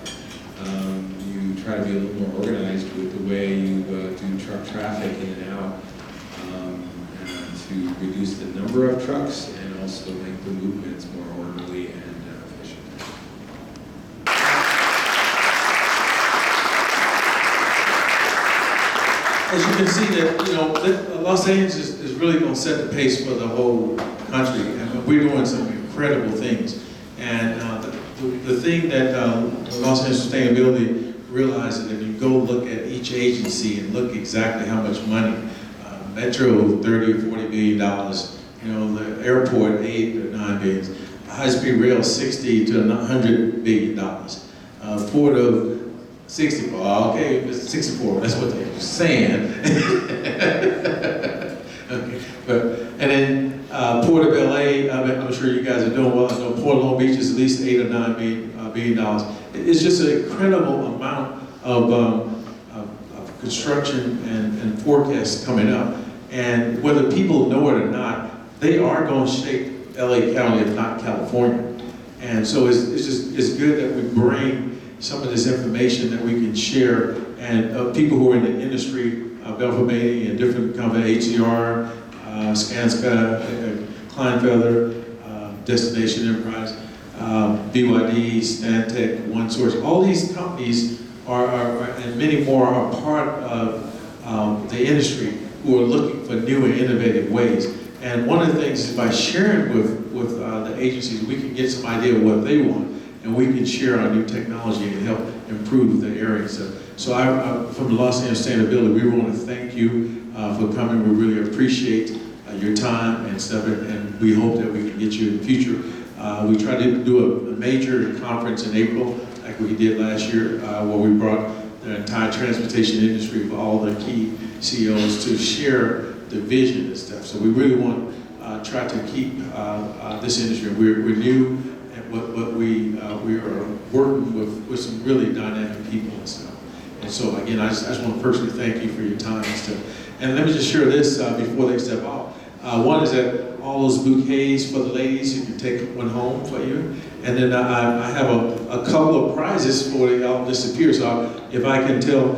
you try to be a little more organized with the way you do truck traffic in and out to reduce the number of trucks and also make the movements more orderly and efficient. As you can see that, Los Angeles is really going to set the pace for the whole country. And we're doing some incredible things. And the thing that Los Angeles Sustainability realizes that if you go look at each agency and look exactly how much money, Metro, $30 or $40 billion, the airport, 8 or 9 billion, high-speed rail, $60 to $100 billion, Port of 64, okay, it's 64, that's what they're saying. Okay, and then Port of LA, I'm sure you guys are doing well. I know Port of Long Beach is at least $8 or $9 billion. It's just an incredible amount of construction and forecasts coming up. And whether people know it or not, they are going to shape LA County, if not California. And so it's good that we bring some of this information that we can share, and people who are in the industry, Belfer Beatty and different companies, HCR, Skanska, Kleinfelder, Destination Enterprise, BYD, Stantec, OneSource, all these companies and many more are part of the industry who are looking for new and innovative ways. And one of the things is by sharing with the agencies, we can get some idea of what they want, and we can share our new technology and help improve the area. So from the Los Angeles Sustainability, we want to thank you for coming. We really appreciate your time and stuff, and we hope that we can get you in the future We tried to do a major conference in April, like we did last year, where we brought the entire transportation industry with all the key CEOs to share the vision and stuff. So we really want to try to keep this industry. We're new, but we are working with some really dynamic people and stuff. And so again, I just want to personally thank you for your time and stuff. And let me just share this before they step off. One is that all those bouquets for the ladies, you can take one home for you. And then I have a couple of prizes for y'all disappear. So if I can tell